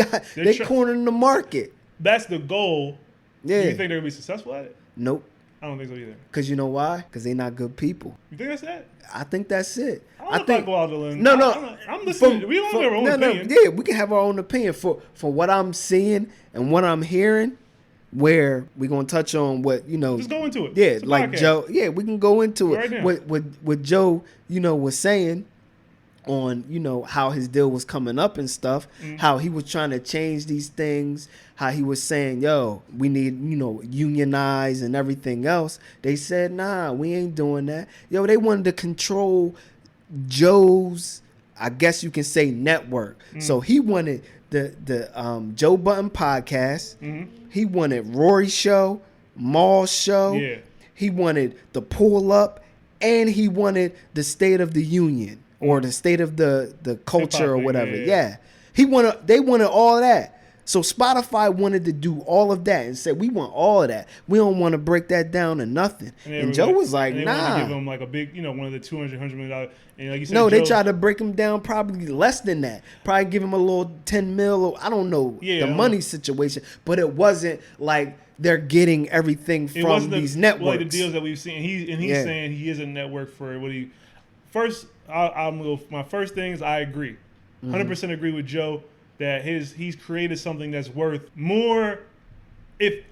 cornering the market. That's the goal. Yeah. Do you think they're going to be successful at it? Nope. I don't think so either. Because you know why? Because they're not good people. You think that's that? I think that's it. I think go out the limb. No. I'm listening. We don't have our own opinion. Yeah, we can have our own opinion. For what I'm seeing and what I'm hearing, where we're going to touch on what, Just go into it. Yeah, It's a like podcast. Joe. Yeah, we can go into it. Right now. What Joe, was saying on, how his deal was coming up and stuff, how he was trying to change these things, how he was saying, yo, we need, unionize and everything else. They said, nah, we ain't doing that. Yo, they wanted to control Joe's, I guess you can say, network. So he wanted the Joe Button podcast. He wanted Rory's show, Maul's show. Yeah. He wanted the Pull Up, and he wanted the State of the Union or the State of the Culture or whatever. Yeah. They wanted all that. So Spotify wanted to do all of that and said, we want all of that. We don't want to break that down to nothing. And Joe was like, and they nah. wanted to give him like a big, one of the $200 million. And like you said, No, they Joe, tried to break him down probably less than that. Probably give him a little 10 mil. Or, I don't know the money situation. But it wasn't like they're getting everything from these networks. Like the deals that we've seen. He's saying he is a network for what he... First, my first thing is I agree. 100% agree with Joe that he's created something that's worth more. If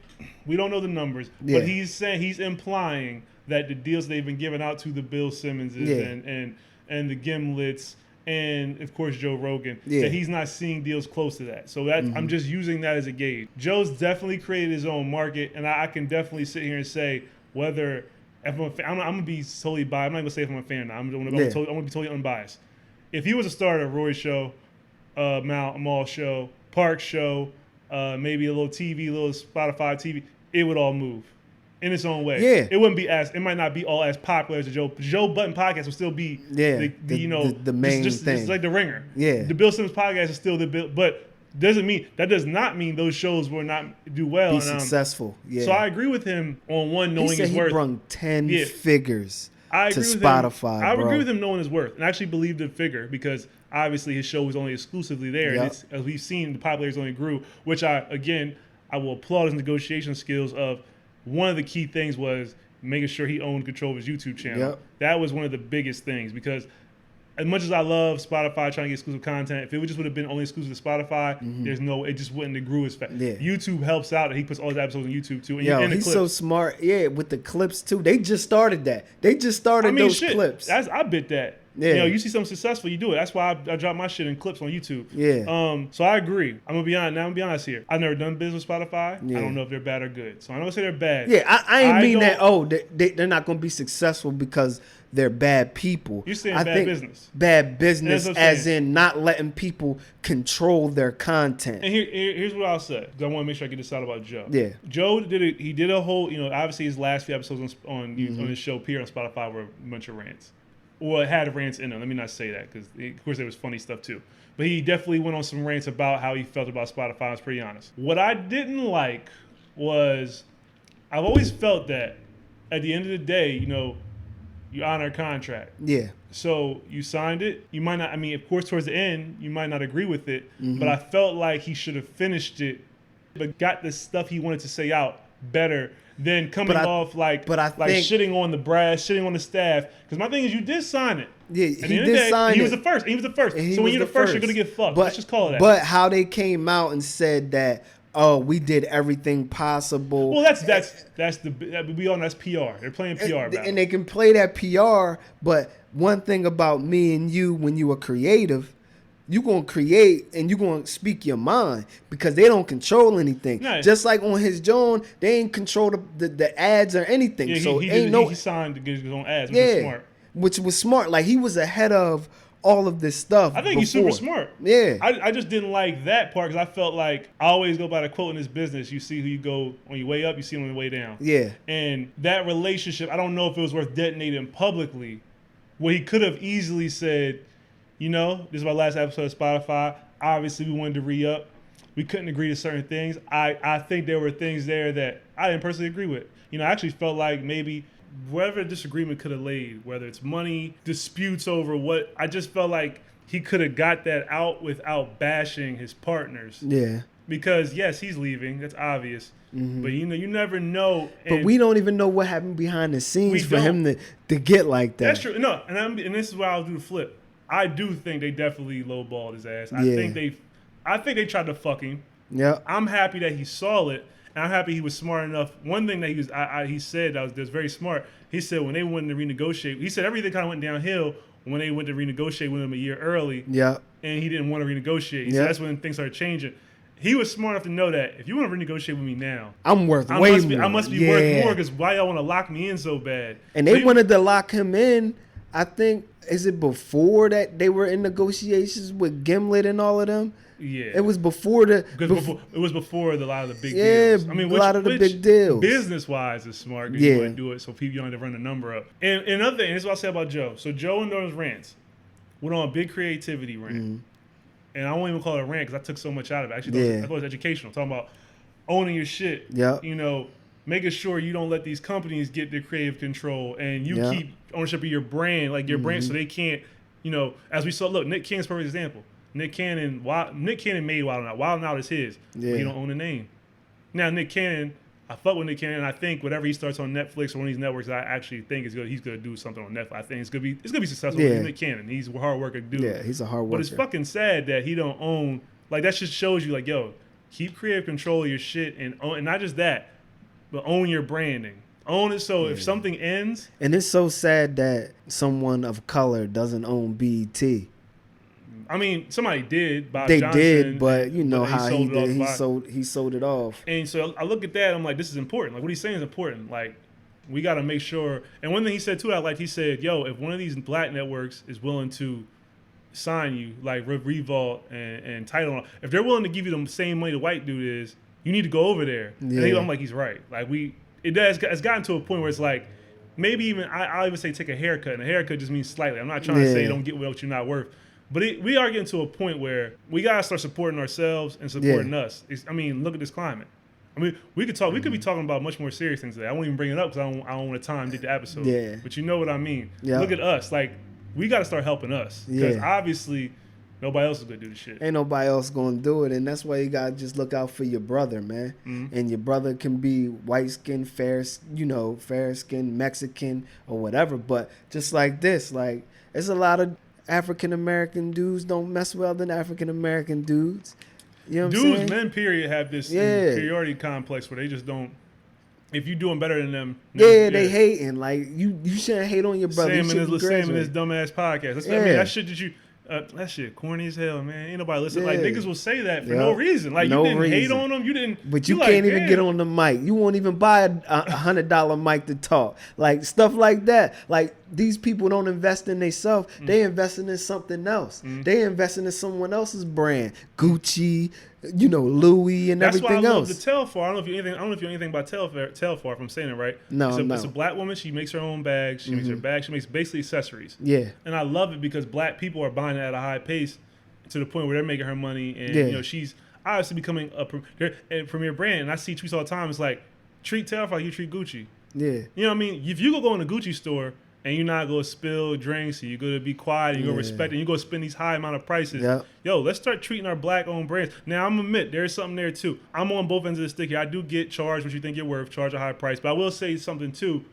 we don't know the numbers, but he's implying that the deals they've been giving out to the Bill Simmonses and the Gimlets and of course Joe Rogan, that he's not seeing deals close to that. So that I'm just using that as a gauge. Joe's definitely created his own market, and I can definitely sit here and say whether if I'm gonna be totally biased. I'm not gonna say if I'm a fan or not. I'm gonna be totally unbiased. If he was a star at Roy show, Mall show, Park show, maybe a little TV, little Spotify TV, it would all move in its own way. Yeah. It wouldn't be it might not be all as popular as the Joe Budden podcast would still be the main thing. It's like the Ringer. Yeah. The Bill Simmons podcast is still the Bill, but does not mean those shows will not do well. Be successful. Yeah. So I agree with him on one, knowing he said his he worth. brung 10 figures I to agree with Spotify. I bro. agree with him knowing his worth, and I actually believe the figure because obviously his show was only exclusively there. Yep. And as we've seen, the popularity only grew, which I will applaud his negotiation skills. Of one of the key things was making sure he owned control of his YouTube channel. Yep. That was one of the biggest things because as much as I love Spotify trying to get exclusive content, if it would have been only exclusive to Spotify, it just wouldn't have grew as fast. Yeah. YouTube helps out, and he puts all his episodes on YouTube too. And Yo, he's so smart. Yeah, with the clips too. They just started that. They just started those clips. I bit that. Yeah. You know, you see something successful, you do it. That's why I drop my shit in clips on YouTube. Yeah. So I agree. I'm gonna be honest here. I've never done business with Spotify. Yeah. I don't know if they're bad or good. So I'm gonna say they're bad. Yeah, I ain't mean that. Oh, they're not gonna be successful because they're bad people. You're saying I bad think business. Bad business, That's what I'm as saying. in not letting people control their content. And here's what I'll say. 'Cause I want to make sure I get this out about Joe. Yeah. Joe did a whole, obviously his last few episodes on his show here on Spotify were a bunch of rants. Well, it had rants in them. Let me not say that because, of course, there was funny stuff too. But he definitely went on some rants about how he felt about Spotify. I was pretty honest. What I didn't like was I've always felt that at the end of the day, you honor a contract. Yeah. So you signed it. You might not, of course, towards the end, you might not agree with it. But I felt like he should have finished it, but got the stuff he wanted to say out better than coming off like shitting on the brass, shitting on the staff. Because my thing is, you did sign it. Yeah, he did sign it. He was the first. He was the first. So when you're the first, you're going to get fucked. Let's just call it that. But how they came out and said that, oh, we did everything possible. Well, we all know that's PR. They're playing PR about it. And they can play that PR, but one thing about me and you, when you are creative, you're going to create and you're going to speak your mind because they don't control anything. Nice. Just like on his Joan, they ain't control the ads or anything. Yeah, so he signed to get his own ads, which was smart. Which was smart. Like, he was ahead of all of this stuff. I think he's super smart. Yeah. I just didn't like that part because I felt like I always go by the quote in this business. You see who you go on your way up, you see them on the way down. Yeah. And that relationship, I don't know if it was worth detonating publicly, where he could have easily said, this is my last episode of Spotify. Obviously, we wanted to re-up. We couldn't agree to certain things. I think there were things there that I didn't personally agree with. I actually felt like maybe wherever a disagreement could have laid, whether it's money, disputes over what, I just felt like he could have got that out without bashing his partners. Yeah. Because, yes, he's leaving. That's obvious. But, you never know. But we don't even know what happened behind the scenes for him to get like that. That's true. No, and this is why I'll do the flip. I do think they definitely lowballed his ass. I think they tried to fuck him. Yeah. I'm happy that he saw it. And I'm happy he was smart enough. One thing that he said that was very smart. He said when they went to renegotiate, he said everything kind of went downhill when they went to renegotiate with him a year early. Yeah. And he didn't want to renegotiate. He said that's when things started changing. He was smart enough to know that if you want to renegotiate with me now, I'm worth way more. I must be worth more because why y'all want to lock me in so bad? And they wanted to lock him in, I think, is it before that they were in negotiations with Gimlet and all of them? Yeah. It was before the... it was before a lot of the big deals. Yeah, a lot of the big deals. Business-wise is smart because you want to do it so people don't have to run the number up. And another thing, this is what I'll say about Joe. So Joe and those rants went on a big creativity rant. And I won't even call it a rant because I took so much out of it. Actually, I thought it was educational. Talking about owning your shit. Yeah. Making sure you don't let these companies get their creative control and you keep ownership of your brand, like your brand, so they can't, as we saw, look, Nick Cannon's a perfect example. Nick Cannon made Wild 'N Out. Wild 'N Out is his, but he don't own the name. Now, Nick Cannon, I fuck with Nick Cannon, and I think whatever he starts on Netflix or one of these networks, I actually think is good. He's going to do something on Netflix. I think it's gonna be successful. Yeah. He's Nick Cannon. He's a hard worker dude. Yeah, he's a hard worker. But it's fucking sad that he don't own, like, that just shows you, like, yo, keep creative control of your shit and not just that, but own your branding. Own it so if something ends. And it's so sad that someone of color doesn't own BET. I mean, somebody did. Bob they Johnson, did, but you know how he did. He sold it off. And so I look at that. I'm like, this is important. Like what he's saying is important. Like we got to make sure. And one thing he said too, he said, yo, if one of these black networks is willing to sign you, like Revolt and Tidal, if they're willing to give you the same money the white dude is, you need to go over there. Yeah. And I'm like, he's right. Like it's gotten to a point where it's like, maybe even I'll even say take a haircut, and a haircut just means slightly. I'm not trying to say don't get what you're not worth, but we are getting to a point where we gotta start supporting ourselves and supporting us. Look at this climate. I mean, we could be talking about much more serious things today. I won't even bring it up because I don't want to time the episode. Yeah. But you know what I mean. Yeah. Look at us. Like, we got to start helping us because obviously nobody else is gonna do the shit. Ain't nobody else gonna do it, and that's why you gotta just look out for your brother, man. Mm-hmm. And your brother can be white skin, fair skin, Mexican or whatever. But just like this, like there's a lot of African American dudes don't mess well than African American dudes. You know what I'm saying? Men, period, have this inferiority complex where they just don't. If you doing better than them, they hating. Like you shouldn't hate on your brother. Sam in this dumbass podcast. I mean, that shit that you. That shit corny as hell, man. Ain't nobody listening. Like niggas will say that for no reason. Like you didn't hate on them. You didn't. But you can't even get on the mic. You won't even buy a $100 mic to talk. Like stuff like that. Like these people don't invest in themselves. They investing in something else. They investing in someone else's brand. Gucci, Louis and That's everything else. That's why I love the Telfar. I don't know if you know anything about Telfar. If I'm saying it right. No, It's a black woman. She makes her own bags. She makes her bags. She makes basically accessories. Yeah. And I love it because black people are buying it at a high pace to the point where they're making her money. And she's obviously becoming a premier brand. And I see tweets all the time. It's like, treat Telfar like you treat Gucci. Yeah. You know what I mean? If you go in a Gucci store and you're not going to spill drinks, and you're going to be quiet, and you're going to respect it, and you're going to spend these high amount of prices. Yo, let's start treating our black-owned brands. Now, I'm admit, there's something there, too. I'm on both ends of the stick here. I do get charged what you think you're worth, charge a high price. But I will say something, too.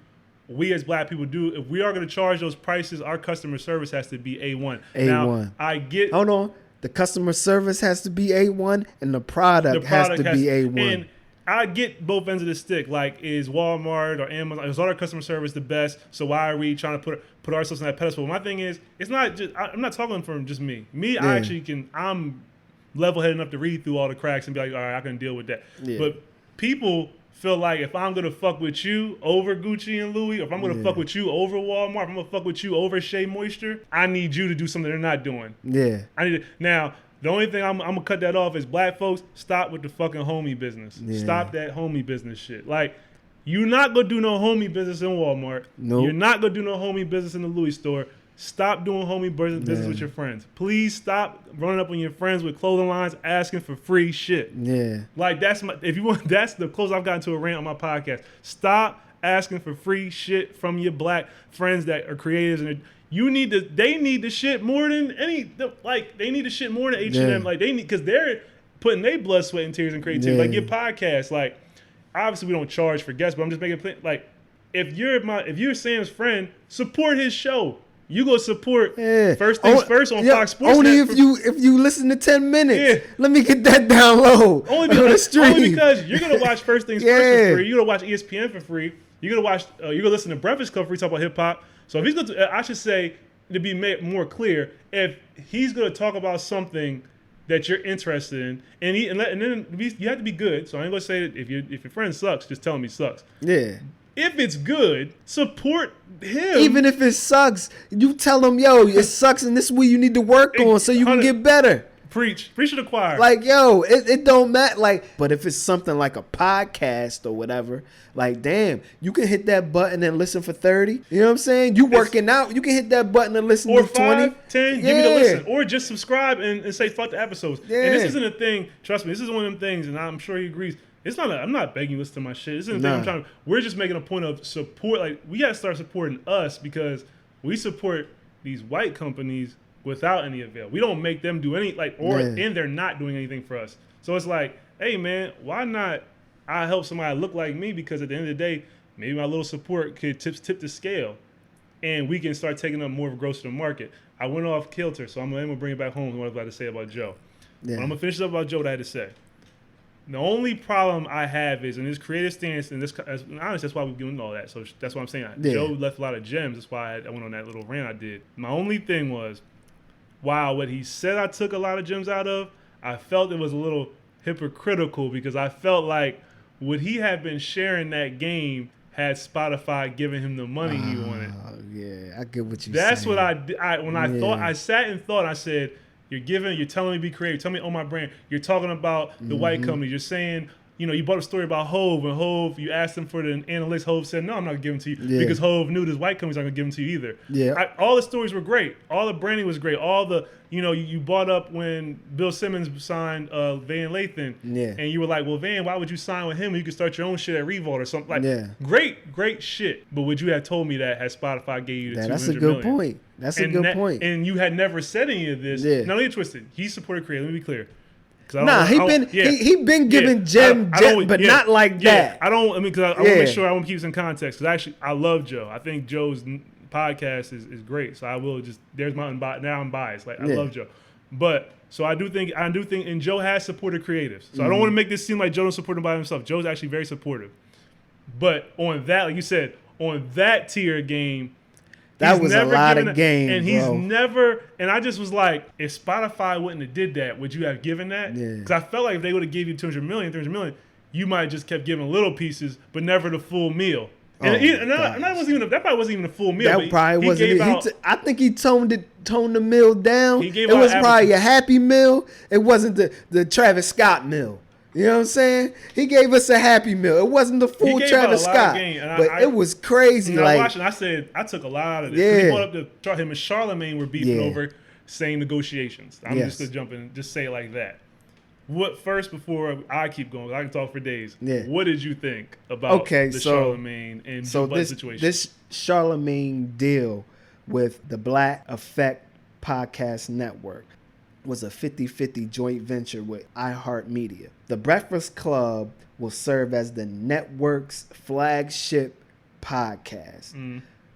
We as black people do, if we are going to charge those prices, our customer service has to be A1. A1. Hold on. The customer service has to be A1, and the product has to be A1. And I get both ends of the stick. Like, is Walmart or Amazon, is all our customer service the best? So why are we trying to put ourselves on that pedestal? My thing is, it's not just, I'm not talking from just me. I'm level-headed enough to read through all the cracks and be like, all right, I can deal with that. Yeah. But people feel like if I'm going to fuck with you over Gucci and Louis, or if I'm going to fuck with you over Walmart, if I'm going to fuck with you over Shea Moisture, I need you to do something they're not doing. Yeah. Now, the only thing I'm going to cut that off is black folks, stop with the fucking homie business. Yeah. Stop that homie business shit. Like, you're not going to do no homie business in Walmart. Nope. You're not going to do no homie business in the Louis store. Stop doing homie business with your friends. Please stop running up on your friends with clothing lines asking for free shit. Yeah. Like, that's the closest I've gotten to a rant on my podcast. Stop asking for free shit from your black friends that are creators, and they need the shit more than they need the shit more than H&M. Like, they need, because they're putting their blood, sweat, and tears in creativity. Like, your podcast, like, obviously we don't charge for guests, but I'm just making it like, if you're Sam's friend, support his show. You go support First Things First on Fox Sports. Only if you listen to 10 minutes. Yeah. Let me get that down low. Only because you're gonna watch First Things First for free. You're gonna watch ESPN for free. You're gonna listen to Breakfast Club for free, talk about hip hop. So if he's going to, I should say, to be made more clear, if he's going to talk about something that you're interested in, and then you have to be good. So I ain't going to say that if your friend sucks, just tell him he sucks. Yeah. If it's good, support him. Even if it sucks, you tell him, yo, it sucks, and this is what you need to work on so you can get better. Preach to the choir. Like, yo, it don't matter. Like, but if it's something like a podcast or whatever, like, damn, you can hit that button and listen for 30. You know what I'm saying? You working out, you can hit that button and listen for for 20. 5, 10, give me the listen. Or just subscribe and say fuck the episodes. Yeah. And this isn't a thing, trust me, this is one of them things, and I'm sure he agrees. I'm not begging you to listen to my shit. This isn't a thing we're just making a point of support. Like, we gotta start supporting us because we support these white companies without any avail. We don't make them do any, and they're not doing anything for us. So it's like, hey man, why not I help somebody look like me, because at the end of the day, maybe my little support could tip the scale and we can start taking up more of a gross to the market. I went off kilter, so I'm gonna bring it back home to what I was about to say about Joe. Yeah. But I'm gonna finish up about Joe what I had to say. The only problem I have is in his creative stance, and honestly, that's why we're doing all that. So that's what I'm saying. Yeah. Joe left a lot of gems. That's why I went on that little rant I did. My only thing was, while what he said I took a lot of gems out of, I felt it was a little hypocritical, because I felt like, would he have been sharing that game had Spotify given him the money he wanted? Yeah, I get what you're saying. That's what I sat and thought, I said, you're telling me be creative. Tell me, oh, my brand. You're talking about the white companies. You're saying you brought a story about Hove, and Hove, you asked him for the analytics. Hove said, no, I'm not going to give them to you because Hove knew this white company's not going to give them to you either. Yeah. All the stories were great. All the branding was great. All the, you brought up when Bill Simmons signed Van Lathan. Yeah. And you were like, well, Van, why would you sign with him when you could start your own shit at Revolt or something? Like, yeah. Great shit. But would you have told me that had Spotify gave you the $200 That's a good million? point. That's a good point. And you had never said any of this. Yeah. Now, let me twisted. He supported creative. Let me be clear. Nah, he been giving gem, but not like that. I want to make sure I want to keep this in context because I love Joe. I think Joe's podcast is great. So I will there's my now I'm biased. Like I love Joe, but so I do think, and Joe has supported creatives. So I don't want to make this seem like Joe don't support him by himself. Joe's actually very supportive. But on that, like you said, on that tier game. That was a lot of game, and he's never. And I just was like, if Spotify wouldn't have did that, would you have given that? Yeah. Because I felt like if they would have gave you 300 million, you might have just kept giving little pieces, but never the full meal. And that probably wasn't even a full meal. That probably wasn't. I think he toned the meal down. It was probably a happy meal. It wasn't the Travis Scott meal. You know what I'm saying? He gave us a happy meal. It wasn't the full Travis Scott, but it was crazy. I watched and I said I took a lot out of this. Yeah. He brought up him and Charlemagne were beefing over same negotiations. I'm just gonna jump in and just say it like that. Before I keep going, I can talk for days. Yeah. What did you think about the Charlemagne and Bud situation? This Charlemagne deal with the Black Effect Podcast Network was a 50-50 joint venture with iHeartMedia. The Breakfast Club will serve as the network's flagship podcast.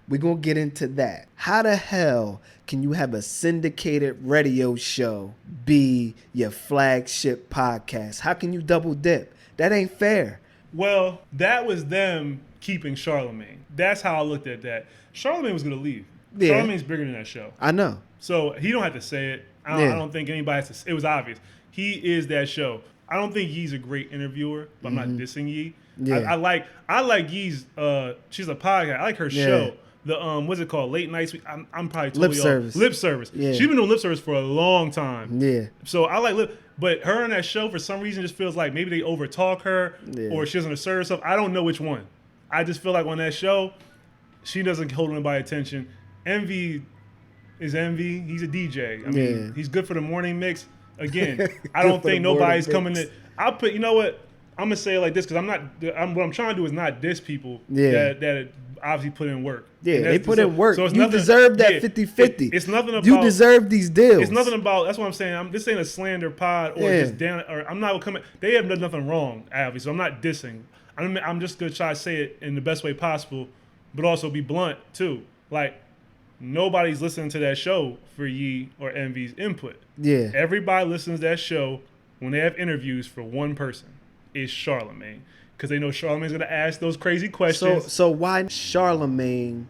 We're going to get into that. How the hell can you have a syndicated radio show be your flagship podcast? How can you double dip? That ain't fair. Well, that was them keeping Charlemagne. That's how I looked at that. Charlemagne was going to leave. Yeah. Charlemagne's bigger than that show. I know. So he don't have to say it. I don't think anybody has to. It was obvious. He is that show. I don't think Yee's a great interviewer, but I'm not dissing Yee. Yeah. I like Yee's. She's a podcast. I like her show. The what's it called? Late Nights. I'm probably totally Lip Service. Yeah. She's been doing lip service for a long time. Yeah. So I like lip, but her on that show for some reason just feels like maybe they overtalk her or she doesn't assert herself. I don't know which one. I just feel like on that show, she doesn't hold anybody attention. Envy is Envy. He's a DJ. I mean, he's good for the morning mix. Again, I don't think nobody's coming to. I'll put. You know what? I'm gonna say it like this because what I'm trying to do is not diss people that obviously put in work. Yeah, they put in work. So you deserve that 50-50. It's nothing about you deserve these deals. It's nothing about. That's what I'm saying. This ain't a slander pod or just down. Or I'm not coming. They have done nothing wrong, obviously. So I'm not dissing. I'm just gonna try to say it in the best way possible, but also be blunt too. Like. Nobody's listening to that show for Yee or Envy's input. Yeah. Everybody listens to that show when they have interviews for one person. It's Charlemagne. Because they know Charlemagne's going to ask those crazy questions. So why Charlemagne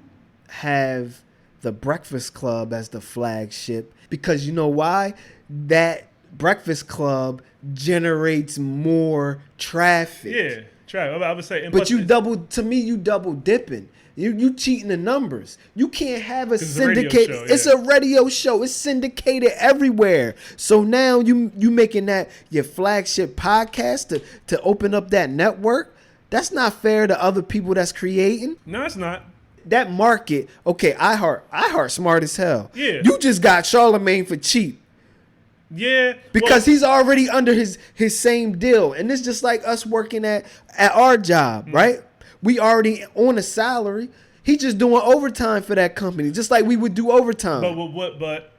have the Breakfast Club as the flagship? Because you know why? That Breakfast Club generates more traffic. Yeah, traffic. I would say. But you double dipping. You cheating the numbers. You can't have a syndicated. It's a radio show. It's syndicated everywhere. So now you making that your flagship podcast to open up that network. That's not fair to other people that's creating. No, it's not. That market. Okay, iHeart smart as hell. Yeah. You just got Charlemagne for cheap. Yeah. Because he's already under his same deal. And it's just like us working at our job, right? We already on a salary. He just doing overtime for that company, just like we would do overtime. But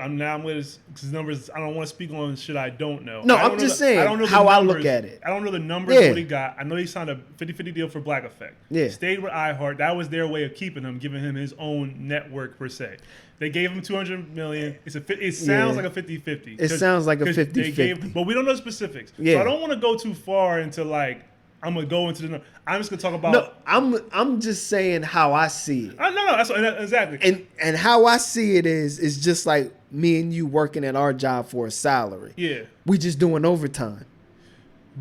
I'm with his numbers. I don't want to speak on shit I don't know. No, I'm just saying how I look at it. I don't know the numbers of what he got. I know he signed a 50-50 deal for Black Effect. Yeah. Stayed with iHeart. That was their way of keeping him, giving him his own network per se. They gave him $200 million. It sounds like a 50-50. It sounds like a 50-50. But we don't know the specifics. Yeah. So I don't want to go too far into like. I'm gonna go into the. I'm just gonna talk about. No, I'm just saying how I see it. No, that's exactly. And how I see it is just like me and you working at our job for a salary. Yeah. We just doing overtime.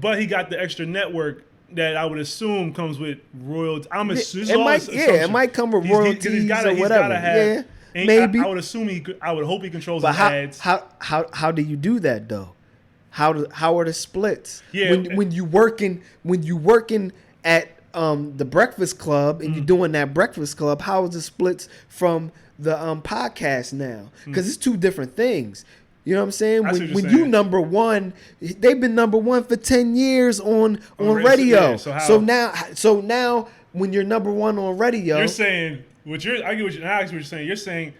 But he got the extra network that I would assume comes with royalties. It might come with royalties or whatever. Yeah, maybe. I would assume I would hope he controls his ads. How do you do that though? how are the splits? Yeah. When you working at the Breakfast Club and you're doing that Breakfast Club, how is the splits from the podcast now? Because it's two different things. You know what I'm saying? When you number one, they've been number one for 10 years on radio. Yeah, so now when you're number one on radio, you're saying I get what you're saying. You're saying,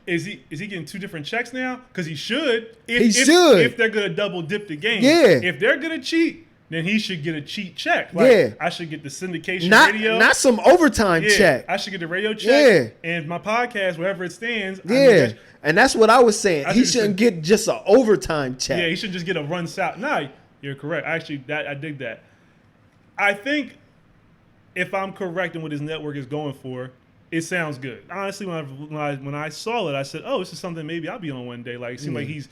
is he getting two different checks now? Because he should. If they're gonna double dip the game. Yeah. If they're gonna cheat, then he should get a cheat check. I should get the syndication radio. Not some overtime check. I should get the radio check. Yeah. And my podcast, wherever it stands. Yeah. And that's what I was saying. He shouldn't get just an overtime check. Yeah, he should just get a run salary. Nah, you're correct. Actually, I dig that. I think if I'm correct in what his network is going for, it sounds good. Honestly, when I saw it, I said, "Oh, this is something maybe I'll be on one day." Like it seemed like he's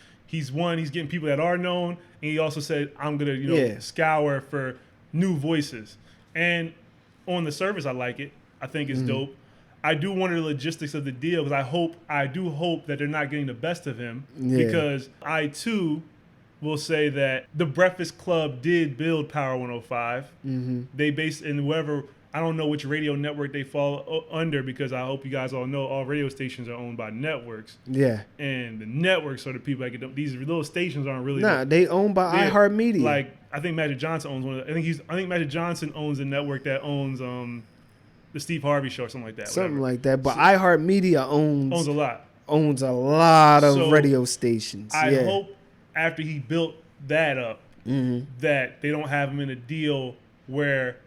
getting people that are known, and he also said, "I'm gonna scour for new voices." And on the surface, I like it. I think it's dope. I do wonder the logistics of the deal because I do hope that they're not getting the best of him because I too will say that the Breakfast Club did build Power 105. They based in whatever. I don't know which radio network they fall under because I hope you guys all know all radio stations are owned by networks. Yeah. And the networks are the people that get them. These little stations aren't really. They owned by iHeartMedia. Like I think Magic Johnson owns one. I think Magic Johnson owns a network that owns the Steve Harvey Show or something like that. Something like that. But iHeartMedia owns a lot. Owns a lot of radio stations. I hope after he built that up that they don't have him in a deal where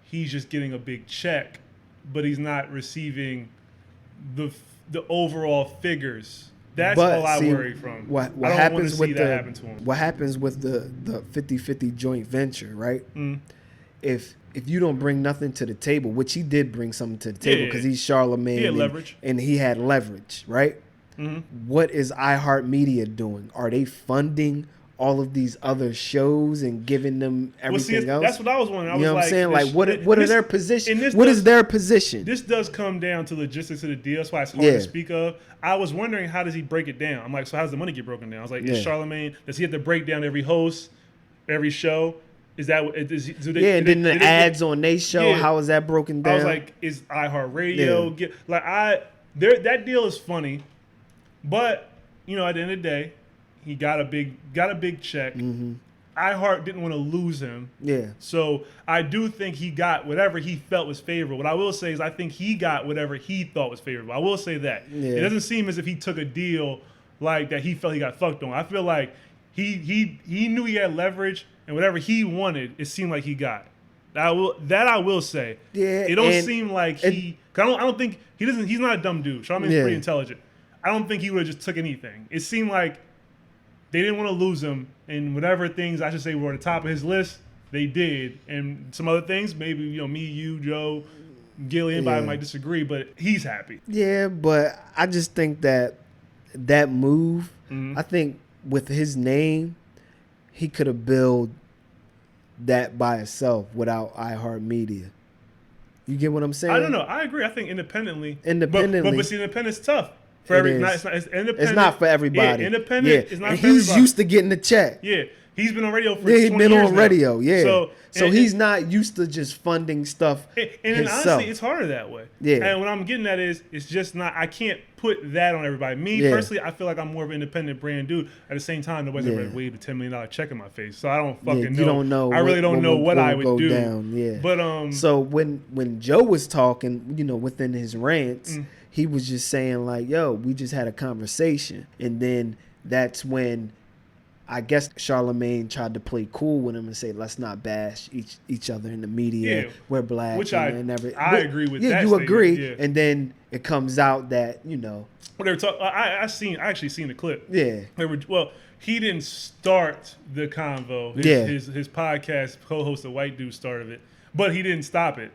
he's just getting a big check, but he's not receiving the overall figures. That's all I worry from. What happens with what happens with the 50-50 joint venture, right? If you don't bring nothing to the table, which he did bring something to the table because he's Charlemagne, he had leverage, and he had leverage, right? What is iHeartMedia doing? Are they funding all of these other shows and giving them everything else? That's what I was wondering. You know what I'm saying? Like, what are their positions? What is their position? This does come down to logistics of the deal. That's why it's hard to speak of. I was wondering, how does he break it down? I'm like, so how does the money get broken down? I was like, is Charlemagne, does he have to break down every host, every show? Is that what? And then the ads on their show, how is that broken down? I was like, is iHeartRadio that deal is funny, but at the end of the day, he got a big check. iHeart didn't want to lose him. Yeah. So I do think he got whatever he felt was favorable. What I will say is I think he got whatever he thought was favorable. I will say that. Yeah. It doesn't seem as if he took a deal like that he felt he got fucked on. I feel like he knew he had leverage, and whatever he wanted, it seemed like he got. I will say. Yeah. It don't seem like I don't think he doesn't. He's not a dumb dude. Charlamagne's pretty intelligent. I don't think he would have just took anything. It seemed like they didn't want to lose him, and whatever things I should say were at the top of his list, they did. And some other things, maybe me, you, Joe, Gilly, anybody might disagree, but he's happy. Yeah, but I just think that move, I think with his name, he could have built that by itself without iHeartMedia. You get what I'm saying? I don't know. I agree. I think independently. But see, independent's tough. It's not for everybody. Yeah, independent is not for everybody. He's used to getting the check. Yeah. He's been on radio for 20 years he's been on radio, now. So he's not used to just funding stuff and honestly, it's harder that way. Yeah. And what I'm getting at is, it's just not, I can't put that on everybody. Me, personally, I feel like I'm more of an independent brand dude. At the same time, nobody's ever waved a $10 million check in my face. So I don't fucking know. You don't know. I really don't know what I would do. Down. Yeah. But so when Joe was talking, within his rants, he was just saying like, yo, we just had a conversation. And then that's when I guess Charlemagne tried to play cool with him and say, let's not bash each other in the media. Yeah, we're black. Which I agree with that. Yeah, you statement. agree. Yeah. And then it comes out that, Well, they were I actually seen the clip. Yeah. He didn't start the convo. His podcast co-host, a white dude, started it. But he didn't stop it.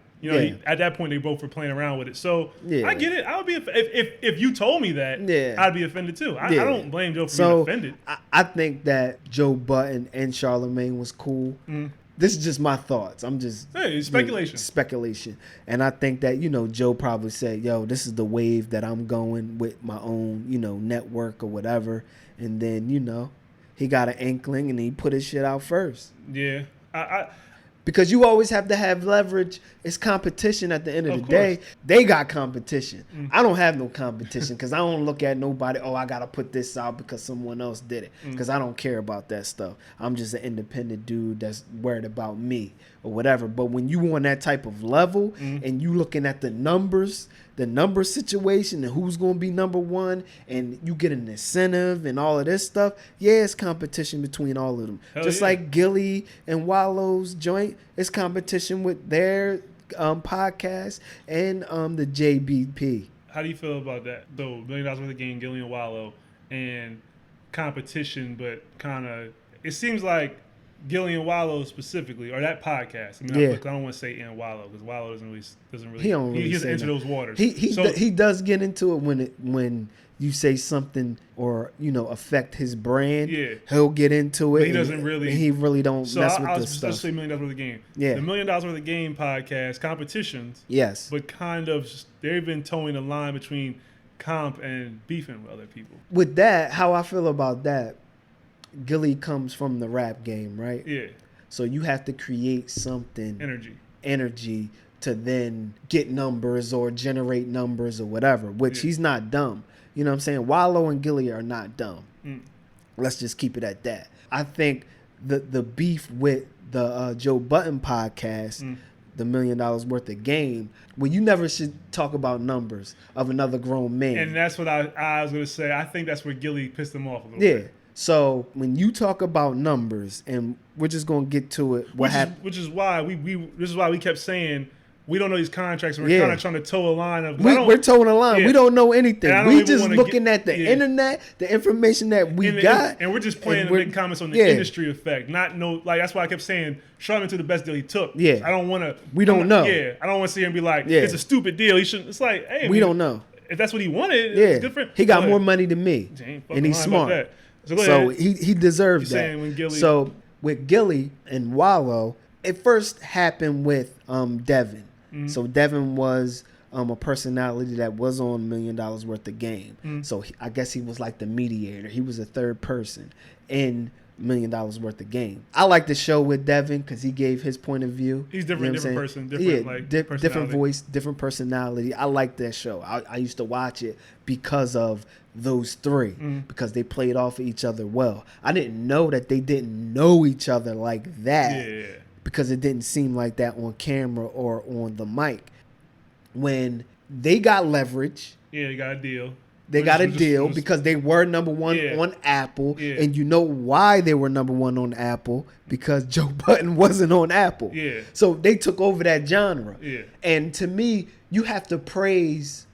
At that point, they both were playing around with it. So I get it. I would be if you told me that, I'd be offended too. I don't blame Joe for being offended. I think that Joe Budden and Charlemagne was cool. This is just my thoughts. I'm just speculation. And I think that Joe probably said, "Yo, this is the wave that I'm going with my own network or whatever." And then he got an inkling and he put his shit out first. Yeah. Because you always have to have leverage. It's competition at the end of the day. They got competition. I don't have no competition because I don't look at nobody, I got to put this out because someone else did it. Because I don't care about that stuff. I'm just an independent dude that's worried about me or whatever. But when you on that type of level and you looking at the numbers, the number situation and who's going to be number one, and you get an incentive and all of this stuff, it's competition between all of them. Just like Gilly and Wallow's joint, it's competition with their podcast and the JBP. How do you feel about that, though? $1 million worth of game, Gilly and Wallow, and competition, but kind of, it seems like Gilly and Wallow specifically, or that podcast. I mean, I don't want to say and Wallow because Wallow doesn't really. He don't really doesn't enter those waters. He does get into it when you say something or affect his brand. Yeah, he'll get into it. But he doesn't really. He really don't mess with this stuff. Let's say $1 million worth of game. Yeah, the $1 million worth of game podcast competitions. Yes, but kind of they've been towing the line between comp and beefing with other people. With that, how I feel about that. Gilly comes from the rap game, right? Yeah. So you have to create something energy to then get numbers or generate numbers or whatever, which he's not dumb. You know what I'm saying? Wallow and Gilly are not dumb. Let's just keep it at that. I think the beef with the Joe Budden podcast, the $1 million worth of game, well, you never should talk about numbers of another grown man. And that's what I was going to say. I think that's where Gilly pissed him off a little bit. So when you talk about numbers, and we're just gonna get to it, which is why we kept saying we don't know these contracts, and we're kind of trying to toe a line of. We're towing a line. We don't know anything. We just looking at the internet, the information that we got, and we're just playing and making comments on the industry effect. That's why I kept saying Charlamagne took the best deal he took. Yeah, I don't want to. We don't know. Yeah, I don't want to see him be like, it's a stupid deal. He shouldn't. It's like, hey, we don't know. If that's what he wanted, it's good for him. He got more money than me, and he's smart. So he deserves that. So with Gilly and Wallow, it first happened with Devin. So Devin was a personality that was on $1 million worth of game. So I guess he was like the mediator. He was a third person in $1 million worth of game. I like the show with Devin because he gave his point of view. He's different, different person, different voice, different personality. I like that show. I used to watch it because of those three, because they played off of each other well. I didn't know that they didn't know each other like that because it didn't seem like that on camera or on the mic. When they got leverage, they got a deal. They got a deal because they were number one on Apple. Yeah. And you know why they were number one on Apple? Because Joe Budden wasn't on Apple. Yeah. So they took over that genre. Yeah. And to me, you have to praise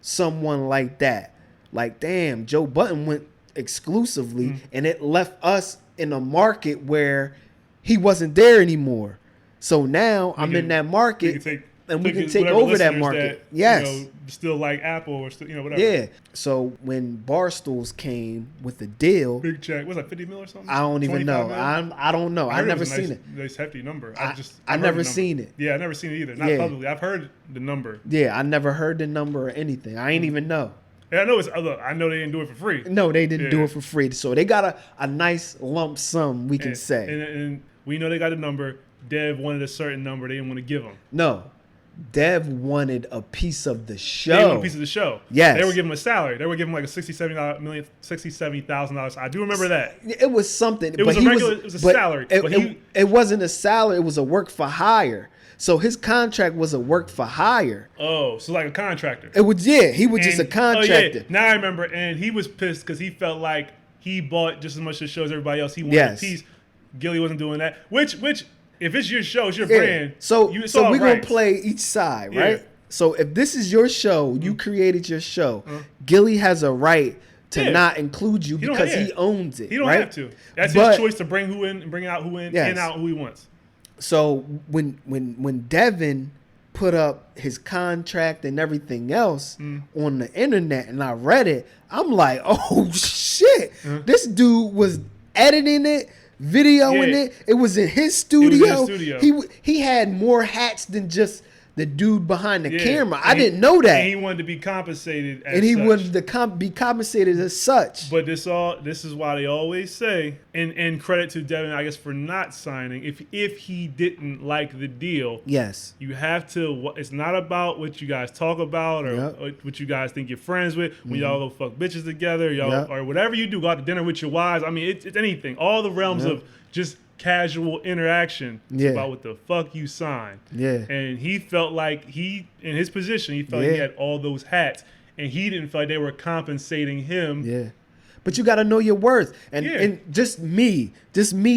someone like that. Like, damn, Joe Budden went exclusively and it left us in a market where he wasn't there anymore. So now I'm in that market. And we can take over that market. Yes. Still like Apple or whatever. Yeah. So when Barstools came with the deal, big check. Was that 50 mil or something? I don't even know. I don't know. I've never seen it. Nice hefty number. I've never seen it. Yeah, I never seen it either. Not publicly. I've heard the number. Yeah, I never heard the number or anything. I ain't even know. Yeah, I know I know they didn't do it for free. No, they didn't do it for free. So they got a nice lump sum, we can say. And we know they got a number. Dev wanted a certain number. They didn't want to give them. No. Dev wanted a piece of the show. They wanted a piece of the show. Yes. They were giving him a salary. They were giving him like a $70,000. I do remember that. It was something. It was a salary. It wasn't a salary. It was a work for hire. So his contract was a work for hire. Oh, so like a contractor. It was, he was just a contractor. Now I remember, and he was pissed because he felt like he bought just as much of the show as everybody else. He wanted a piece. Gilly wasn't doing that. Which if it's your show, it's your brand. So we're going to play each side, right? So if this is your show, you created your show, Gilly has a right to not include you because he owns it. He don't have to. That's his choice to bring who in and bring out who in and out who he wants. So when Devin put up his contract and everything else on the internet and I read it, I'm like, oh shit. This dude was editing it, videoing it. It was in his studio. He had more hats than just the dude behind the camera. And I didn't know that. And he wanted to be compensated as and he such. wanted to be compensated as such. But this is why they always say, and credit to Devin, I guess, for not signing. If he didn't like the deal, yes, you have to. It's not about what you guys talk about or what you guys think you're friends with. When y'all go fuck bitches together, or whatever you do, go out to dinner with your wives. I mean, it's anything. All the realms of just casual interaction. It's about what the fuck you signed. Yeah. And he felt like in his position, he felt like he had all those hats, and he didn't feel like they were compensating him. Yeah. But you got to know your worth. And just me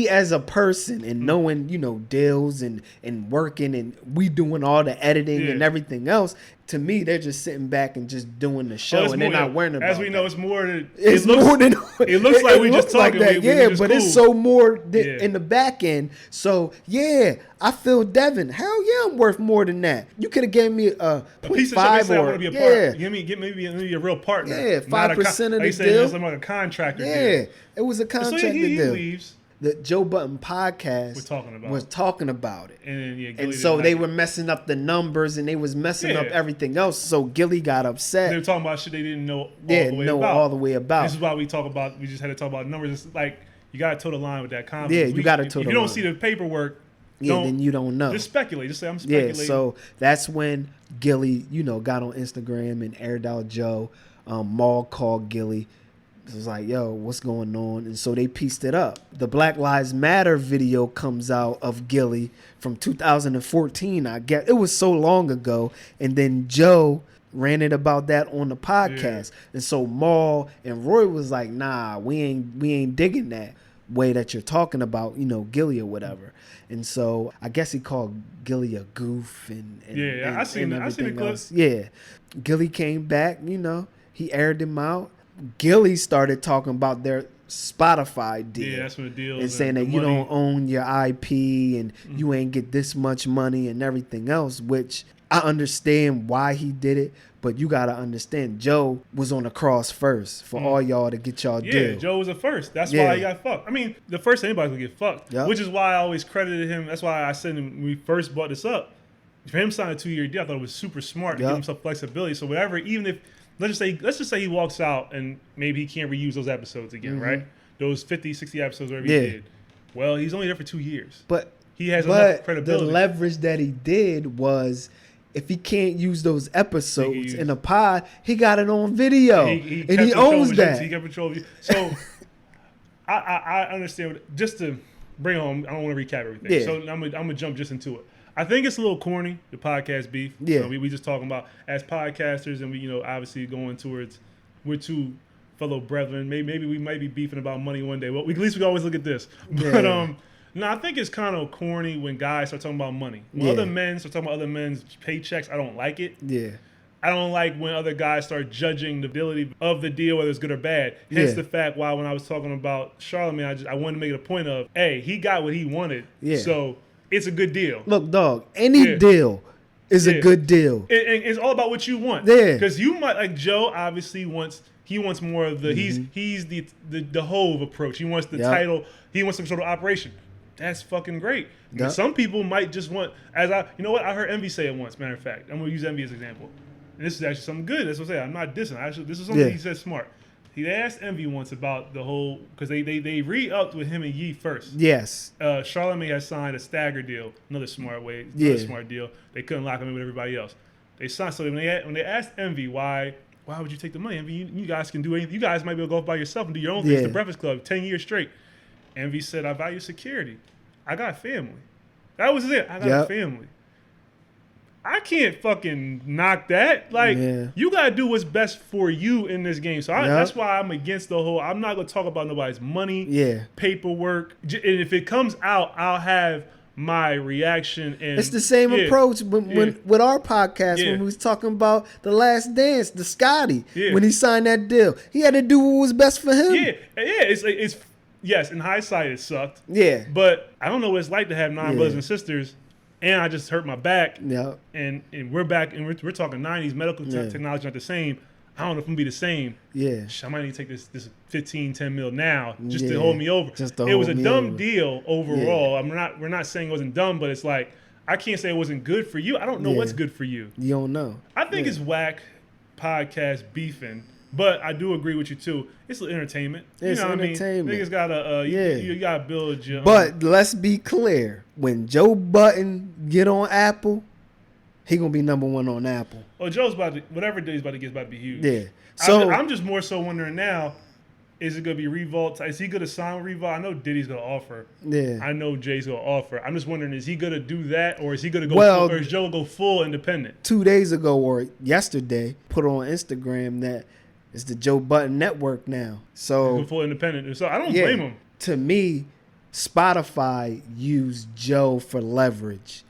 as a person and knowing, deals and working and we doing all the editing and everything else. To me, they're just sitting back and just doing the show and they're not worrying about it. As we know, it's more than... It looks like we just talking. Like that, but it's so more in the back end. So, I feel Devin. Hell yeah, I'm worth more than that. You could have gave me a piece of shit. I want to be a partner. Give me a real partner. Yeah, 5% of the deal. Like a contractor deal. Yeah, it was a contractor he deal. Leaves. The Joe Button podcast was talking about it. And so they were messing up the numbers and they was messing up everything else. So Gilly got upset. They were talking about shit they didn't know all the way about. This is why we just had to talk about numbers. It's like, you got to toe the line with that confidence. Yeah, you got to toe the line. If you don't see the paperwork, then you don't know. Just speculate. Just say, I'm speculating. Yeah, so that's when Gilly, got on Instagram and aired out Joe. Maul called Gilly. It was like, yo, what's going on? And so they pieced it up. The Black Lives Matter video comes out of Gilly from 2014. I guess it was so long ago. And then Joe ran it about that on the podcast. And so Maul and Roy was like, nah, we ain't digging that way that you're talking about, Gilly or whatever. And so I guess he called Gilly a goof and I seen the clips. Yeah. Gilly came back, he aired him out. Gilly started talking about their Spotify deal. Yeah, that's what the deal is. And saying that you don't own your IP and you ain't get this much money and everything else, which I understand why he did it, but you got to understand Joe was on the cross first for all y'all to get y'all deal. Yeah, Joe was the first. That's why he got fucked. I mean, the first anybody could get fucked, which is why I always credited him. That's why I said when we first brought this up, for him signing a 2-year deal, I thought it was super smart to give himself flexibility. So whatever, even if let's just say he walks out and maybe he can't reuse those episodes again, right? Those 50, 60 episodes, whatever he did. Well, he's only there for 2 years. But he has enough credibility. The leverage that he did was if he can't use those episodes in a pod, he got it on video. And he owns that. He got control of you. So I understand. Just to bring home, I don't want to recap everything. Yeah. So I'm gonna jump just into it. I think it's a little corny, the podcast beef. Yeah. We just talking about as podcasters and we, obviously going towards, we're two fellow brethren. Maybe we might be beefing about money one day. Well, at least we can always look at this. But no, I think it's kind of corny when guys start talking about money. When other men start talking about other men's paychecks, I don't like it. Yeah. I don't like when other guys start judging the ability of the deal, whether it's good or bad. Hence the fact why when I was talking about Charlamagne, I wanted to make it a point of, hey, he got what he wanted. Yeah. So it's a good deal. Look, dog, any deal is a good deal. And it's all about what you want. Yeah. Because you might, like Joe obviously wants more of the, he's the Hove approach. He wants the title. He wants some sort of operation. That's fucking great. Yep. Some people might just want, I heard Envy say it once, matter of fact. I'm going to use Envy as an example. And this is actually something good. That's what I'm saying. I'm not dissing. Actually, this is something he said smart. He asked Envy once about the whole, because they re-upped with him and Yee first. Yes. Charlamagne had signed a stagger deal, another smart deal. They couldn't lock him in with everybody else. They signed, so when they asked Envy why would you take the money? Envy, you guys can do anything. You guys might be able to go off by yourself and do your own thing. It's the Breakfast Club, 10 years straight. Envy said, I value security. I got family. That was it. I got a family. I can't fucking knock that. Like, you got to do what's best for you in this game. So that's why I'm against the whole, I'm not going to talk about nobody's money, paperwork. And if it comes out, I'll have my reaction. And it's the same approach when with our podcast when we was talking about The Last Dance, the Scotty, when he signed that deal. He had to do what was best for him. It's yes, in hindsight, it sucked. Yeah. But I don't know what it's like to have 9 brothers and sisters. And I just hurt my back. Yeah. And we're back, and we're talking 90s. Medical technology not the same. I don't know if I'm going to be the same. Yeah. I might need to take this 15, 10 mil now just to hold me over. Just to it was hold a me dumb over. deal overall. We're not saying it wasn't dumb, but it's like, I can't say it wasn't good for you. I don't know what's good for you. You don't know. I think it's whack podcast beefing. But I do agree with you too. It's entertainment. It's entertainment. I mean? Niggas gotta you gotta build your. But let's be clear: when Joe Budden get on Apple, he gonna be number one on Apple. Oh, Joe's about to whatever day he's about to get is about to be huge. Yeah. So I'm just more so wondering now: is it gonna be Revolt? Is he gonna sign with Revolt? I know Diddy's gonna offer. Yeah. I know Jay's gonna offer. I'm just wondering: is he gonna do that, or is he gonna go? Well, or is Joe go full independent? 2 days ago or yesterday, put on Instagram that it's the Joe Budden Network now. So Go full independent. So I don't blame him. To me, Spotify used Joe for leverage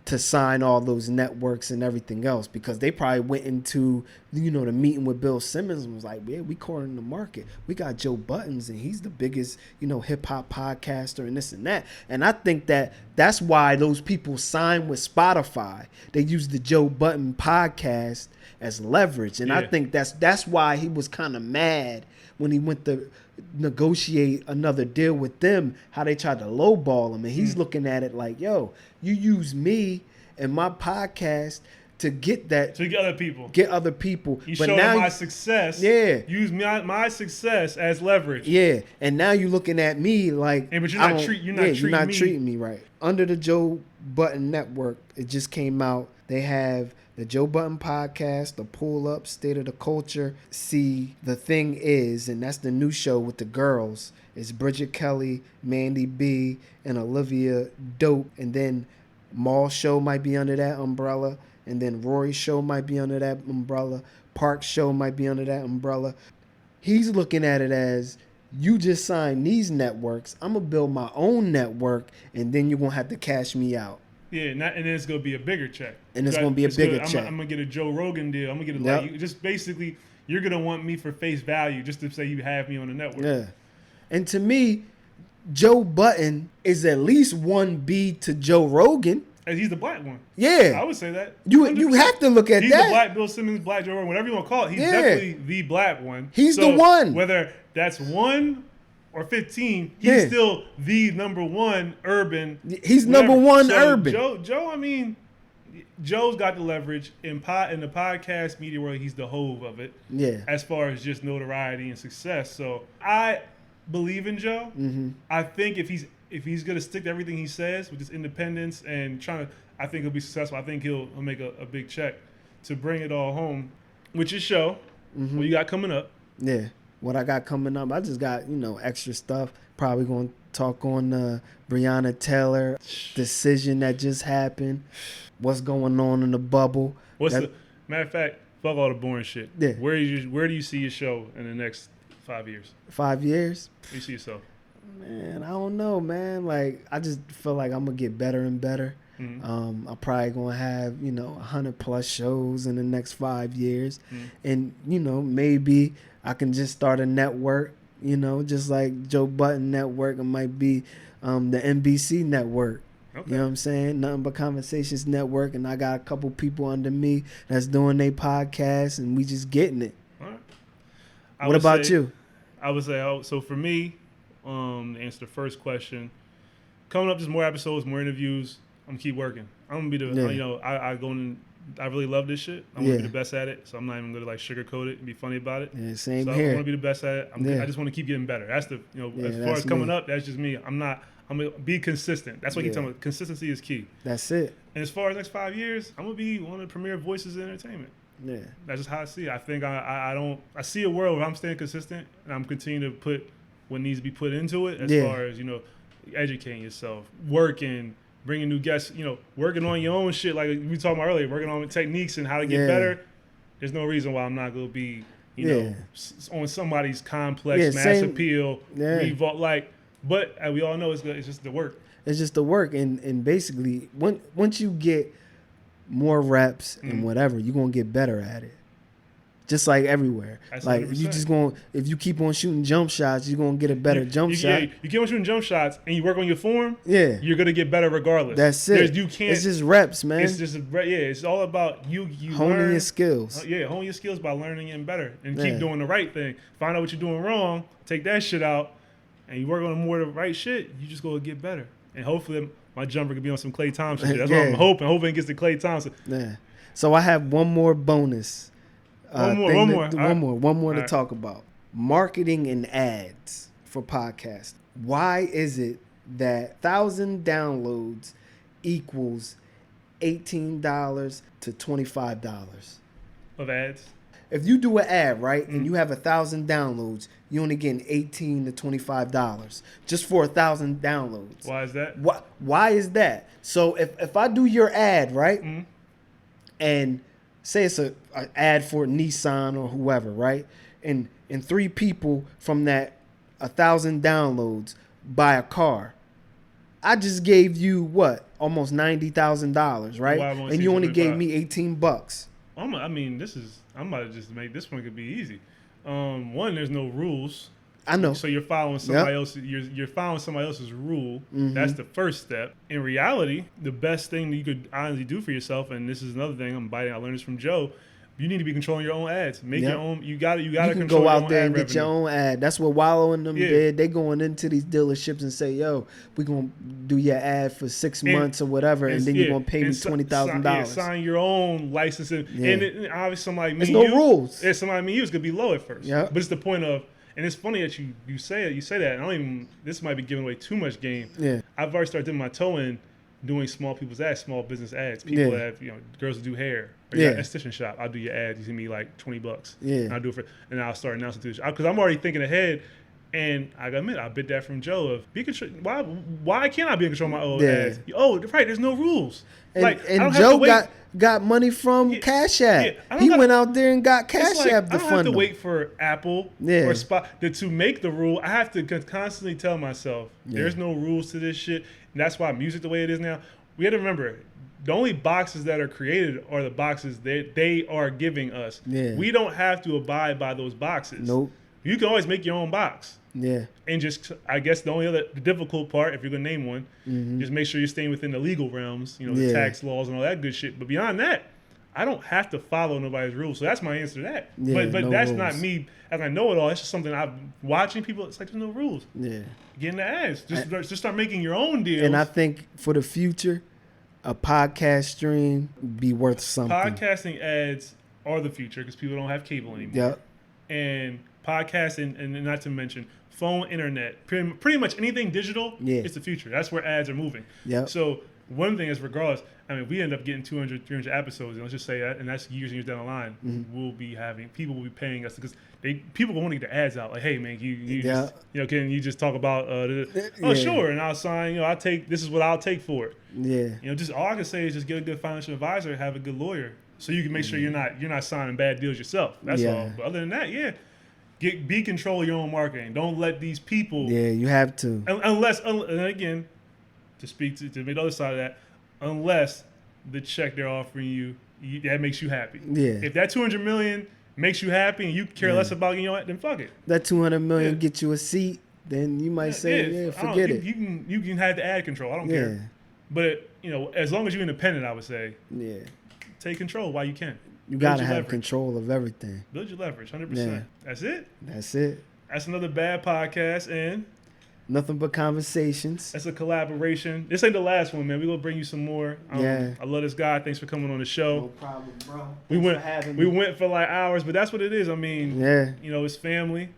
to sign all those networks and everything else, because they probably went into, the meeting with Bill Simmons and was like, yeah, we cornering the market. We got Joe Buttons and he's the biggest, hip hop podcaster and this and that. And I think that's why those people signed with Spotify. They used the Joe Budden podcast as leverage. And I think that's why he was kind of mad when he went to negotiate another deal with them, how they tried to lowball him. And he's looking at it like, yo, you use me and my podcast to get that. To get other people. Get other people. You but showed now my success. Yeah. Use my success as leverage. Yeah. And now you're looking at me like, but you're not treating me right. Under the Joe Budden Network, it just came out. They have the Joe Budden podcast, the Pull Up, State of the Culture. See, the thing is, and that's the new show with the girls, is Bridget Kelly, Mandy B, and Olivia Dope. And then Maul's show might be under that umbrella. And then Rory's show might be under that umbrella. Park's show might be under that umbrella. He's looking at it as, you just signed these networks. I'm going to build my own network, and then you're going to have to cash me out. Yeah, and then it's going to be a bigger check. And it's going to be a bigger check. I'm going to get a Joe Rogan deal. I'm going to get just basically, you're going to want me for face value just to say you have me on the network. Yeah. And to me, Joe Budden is at least 1B to Joe Rogan. And he's the black one. Yeah. I would say that. You have to look at he's that. He's the black Bill Simmons, black Joe Rogan, whatever you want to call it. He's definitely the black one. He's the one. Whether that's 1 or 15, he's still the number one urban. He's number one urban. Joe, I mean, Joe's got the leverage in the podcast media world. He's the hove of it. Yeah. As far as just notoriety and success. So I believe in Joe. Mm-hmm. I think if he's gonna stick to everything he says with his independence and I think he'll be successful. I think he'll make a big check to bring it all home. With your show, what you got coming up? Yeah. What I got coming up, I just got, extra stuff. Probably going to talk on Breonna Taylor decision that just happened. What's going on in the bubble. Matter of fact, fuck all the boring shit. Yeah. Where do you see your show in the next 5 years? 5 years? Where do you see yourself? Man, I don't know, man. Like, I just feel like I'm going to get better and better. Mm-hmm. I'm probably going to have, 100 plus shows in the next 5 years. Mm-hmm. And, maybe I can just start a network, just like Joe Budden Network. It might be the NBC Network. Okay. You know what I'm saying? Nothing But Conversations Network. And I got a couple people under me that's doing their podcast, and we just getting it. All right. What about you? I would say, so for me, to answer the first question, coming up, just more episodes, more interviews. I'm gonna keep working. I'm gonna be the I really love this shit. I want to be the best at it, so I'm not even gonna sugarcoat it and be funny about it. Yeah, same so here. I want to be the best at it. I just want to keep getting better. That's the as far as coming up, that's just me. I'm gonna be consistent. That's what he's talking about. Consistency is key. That's it. And as far as the next 5 years, I'm gonna be one of the premier voices in entertainment. Yeah, that's just how I see it. I think I see a world where I'm staying consistent and I'm continuing to put what needs to be put into it as far as educating yourself, working, bringing new guests, working on your own shit like we talked about earlier, working on techniques and how to get better. There's no reason why I'm not going to be, on somebody's complex mass appeal, revolt. But we all know it's just the work. It's just the work. And basically, once you get more reps and whatever, you're going to get better at it. Just like everywhere. That's like 100%. If you keep on shooting jump shots, you're gonna get a better jump shot. Yeah, you keep on shooting jump shots and you work on your form. Yeah, you're gonna get better regardless. That's it. It's just reps, man. It's just it's all about you honing your skills. Honing your skills by learning and better and keep doing the right thing. Find out what you're doing wrong, take that shit out, and you work on more of the right shit. You just gonna get better, and hopefully my jumper could be on some Klay Thompson shit. That's Yeah. what I'm hoping it gets to Klay Thompson. Yeah. So I have one more bonus. One more. One more to right. talk about. Marketing and ads for podcasts. Why is it that 1,000 downloads equals $18 to $25? Of ads? If you do an ad, right, and Mhm. you have 1,000 downloads, you only getting $18 to $25 just for 1,000 downloads. Why is that? Why is that? So if I do your ad, right, Mhm. and say it's an ad for Nissan or whoever, right, and 3 people from that 1,000 downloads buy a car, I just gave you what, almost $90,000, right? Why won't And you you only do gave 25? me $18. I'm about to just make this one could be easy. One, there's no rules. I know. So you're following somebody else's. You're following somebody else's rule. Mhm. That's the first step. In reality, the best thing that you could honestly do for yourself, and this is another thing I learned this from Joe. You need to be controlling your own ads. Make your own. You got to You can control go your out own there ad and get your revenue. own ad. That's what Wallow and them Yeah. did. They going into these dealerships and say, "Yo, we gonna do your ad for 6 months or whatever, and then you're gonna pay me $20,000." Sign your own licensing, Yeah. and obviously somebody me There's and no you, rules. Yeah, somebody me and you is gonna be low at first. Yeah. But it's the point of, and it's funny that you say that. And I don't even. This might be giving away too much game. Yeah. I've already started dipping my toe in doing small people's ads, small business ads. People Yeah. that have, girls that do hair. Or Yeah. yeah, esthetician shop. I'll do your ads. You see me like $20. Yeah. And I'll do it and I'll start announcing to because I'm already thinking ahead. And I gotta admit, I bit that from Joe of be control. Why can't I be in control of my own Yeah. ads? Oh, right. There's no rules. And, I don't and have to Joe wait. got money from Yeah, Cash App. yeah, I don't He gotta- went out there and got It's Cash like, App to I don't have fund to him. wait for Apple Yeah. or to make the rule. I have to constantly tell myself Yeah. there's no rules to this shit. And that's why music the way it is now. We have to remember the only boxes that are created are the boxes that they are giving us. Yeah. We don't have to abide by those boxes. Nope. You can always make your own box. Yeah. And just, I guess the difficult part, if you're gonna name one, Mhm. just make sure you're staying within the legal realms, the Yeah. tax laws and all that good shit. But beyond that, I don't have to follow nobody's rules. So that's my answer to that. Yeah, but no that's rules. not me. As I know it all. It's just something I'm watching people. It's like there's no rules. Yeah. Get in the ads. Just start making your own deals. And I think for the future, a podcast stream be worth something. Podcasting ads are the future because people don't have cable anymore. Yep. And podcasting, and not to mention phone, internet, pretty much anything digital, Yeah. it's the future. That's where ads are moving. Yep. So one thing is, regardless, I mean, we end up getting 200, 300 episodes, and let's just say that, and that's years and years down the line, people will be paying us because people want to get their ads out. Like, hey, man, you just, can you just talk about, Yeah. sure, and I'll sign, this is what I'll take for it. Yeah. Just all I can say is just get a good financial advisor, have a good lawyer, so you can make sure you're not signing bad deals yourself. That's Yeah. all. But other than that, yeah, be control of your own marketing. Don't let these people. Yeah, you have to. Unless, and again, to speak to the other side of that, unless the check they're offering you that makes you happy. Yeah. If that $200 million makes you happy and you care less about then fuck it. That $200 million Yeah. get you a seat, then you might say, forget it. You can have the ad control. I don't care. But as long as you're independent, I would say. Yeah. Take control while you can. You Build gotta your have leverage. control of everything. Build your leverage, 100%. Yeah. That's it. That's it. That's another bad podcast, and Nothing but conversations. that's a collaboration. This ain't the last one, man. We're gonna bring you some more. Yeah. I love this guy. Thanks for coming on the show. problem, bro. we went for like hours, but that's what it is. I mean, Yeah. it's family.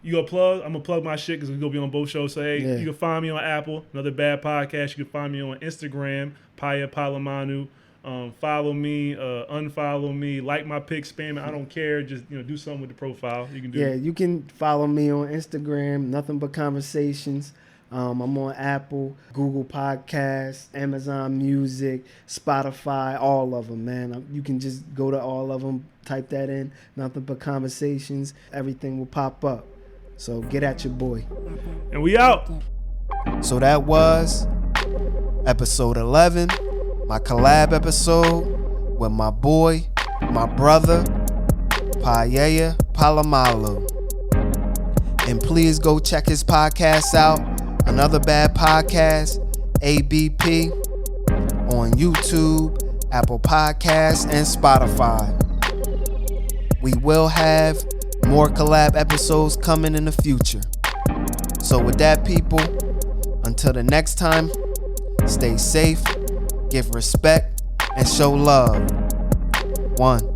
You gonna plug? I'm gonna plug my shit because we're gonna be on both shows. So hey, Yeah. you can find me on Apple, another bad podcast. You can find me on Instagram, Paya Palamanu. Follow me, unfollow me, like my pic, spam it. I don't care. Just do something with the profile. You can do. Yeah, you can follow me on Instagram, Nothing But Conversations. I'm on Apple, Google Podcasts, Amazon Music, Spotify, all of them, man. You can just go to all of them, type that in, Nothing But Conversations. Everything will pop up. So get at your boy. And we out. So that was episode 11, my collab episode with my boy, my brother, Paya Palamalu. And please go check his podcast out, Another Bad Podcast, A.B.P, on YouTube, Apple Podcasts, and Spotify. We will have more collab episodes coming in the future. So with that, people, until the next time, Stay safe, give respect, and show love. 1.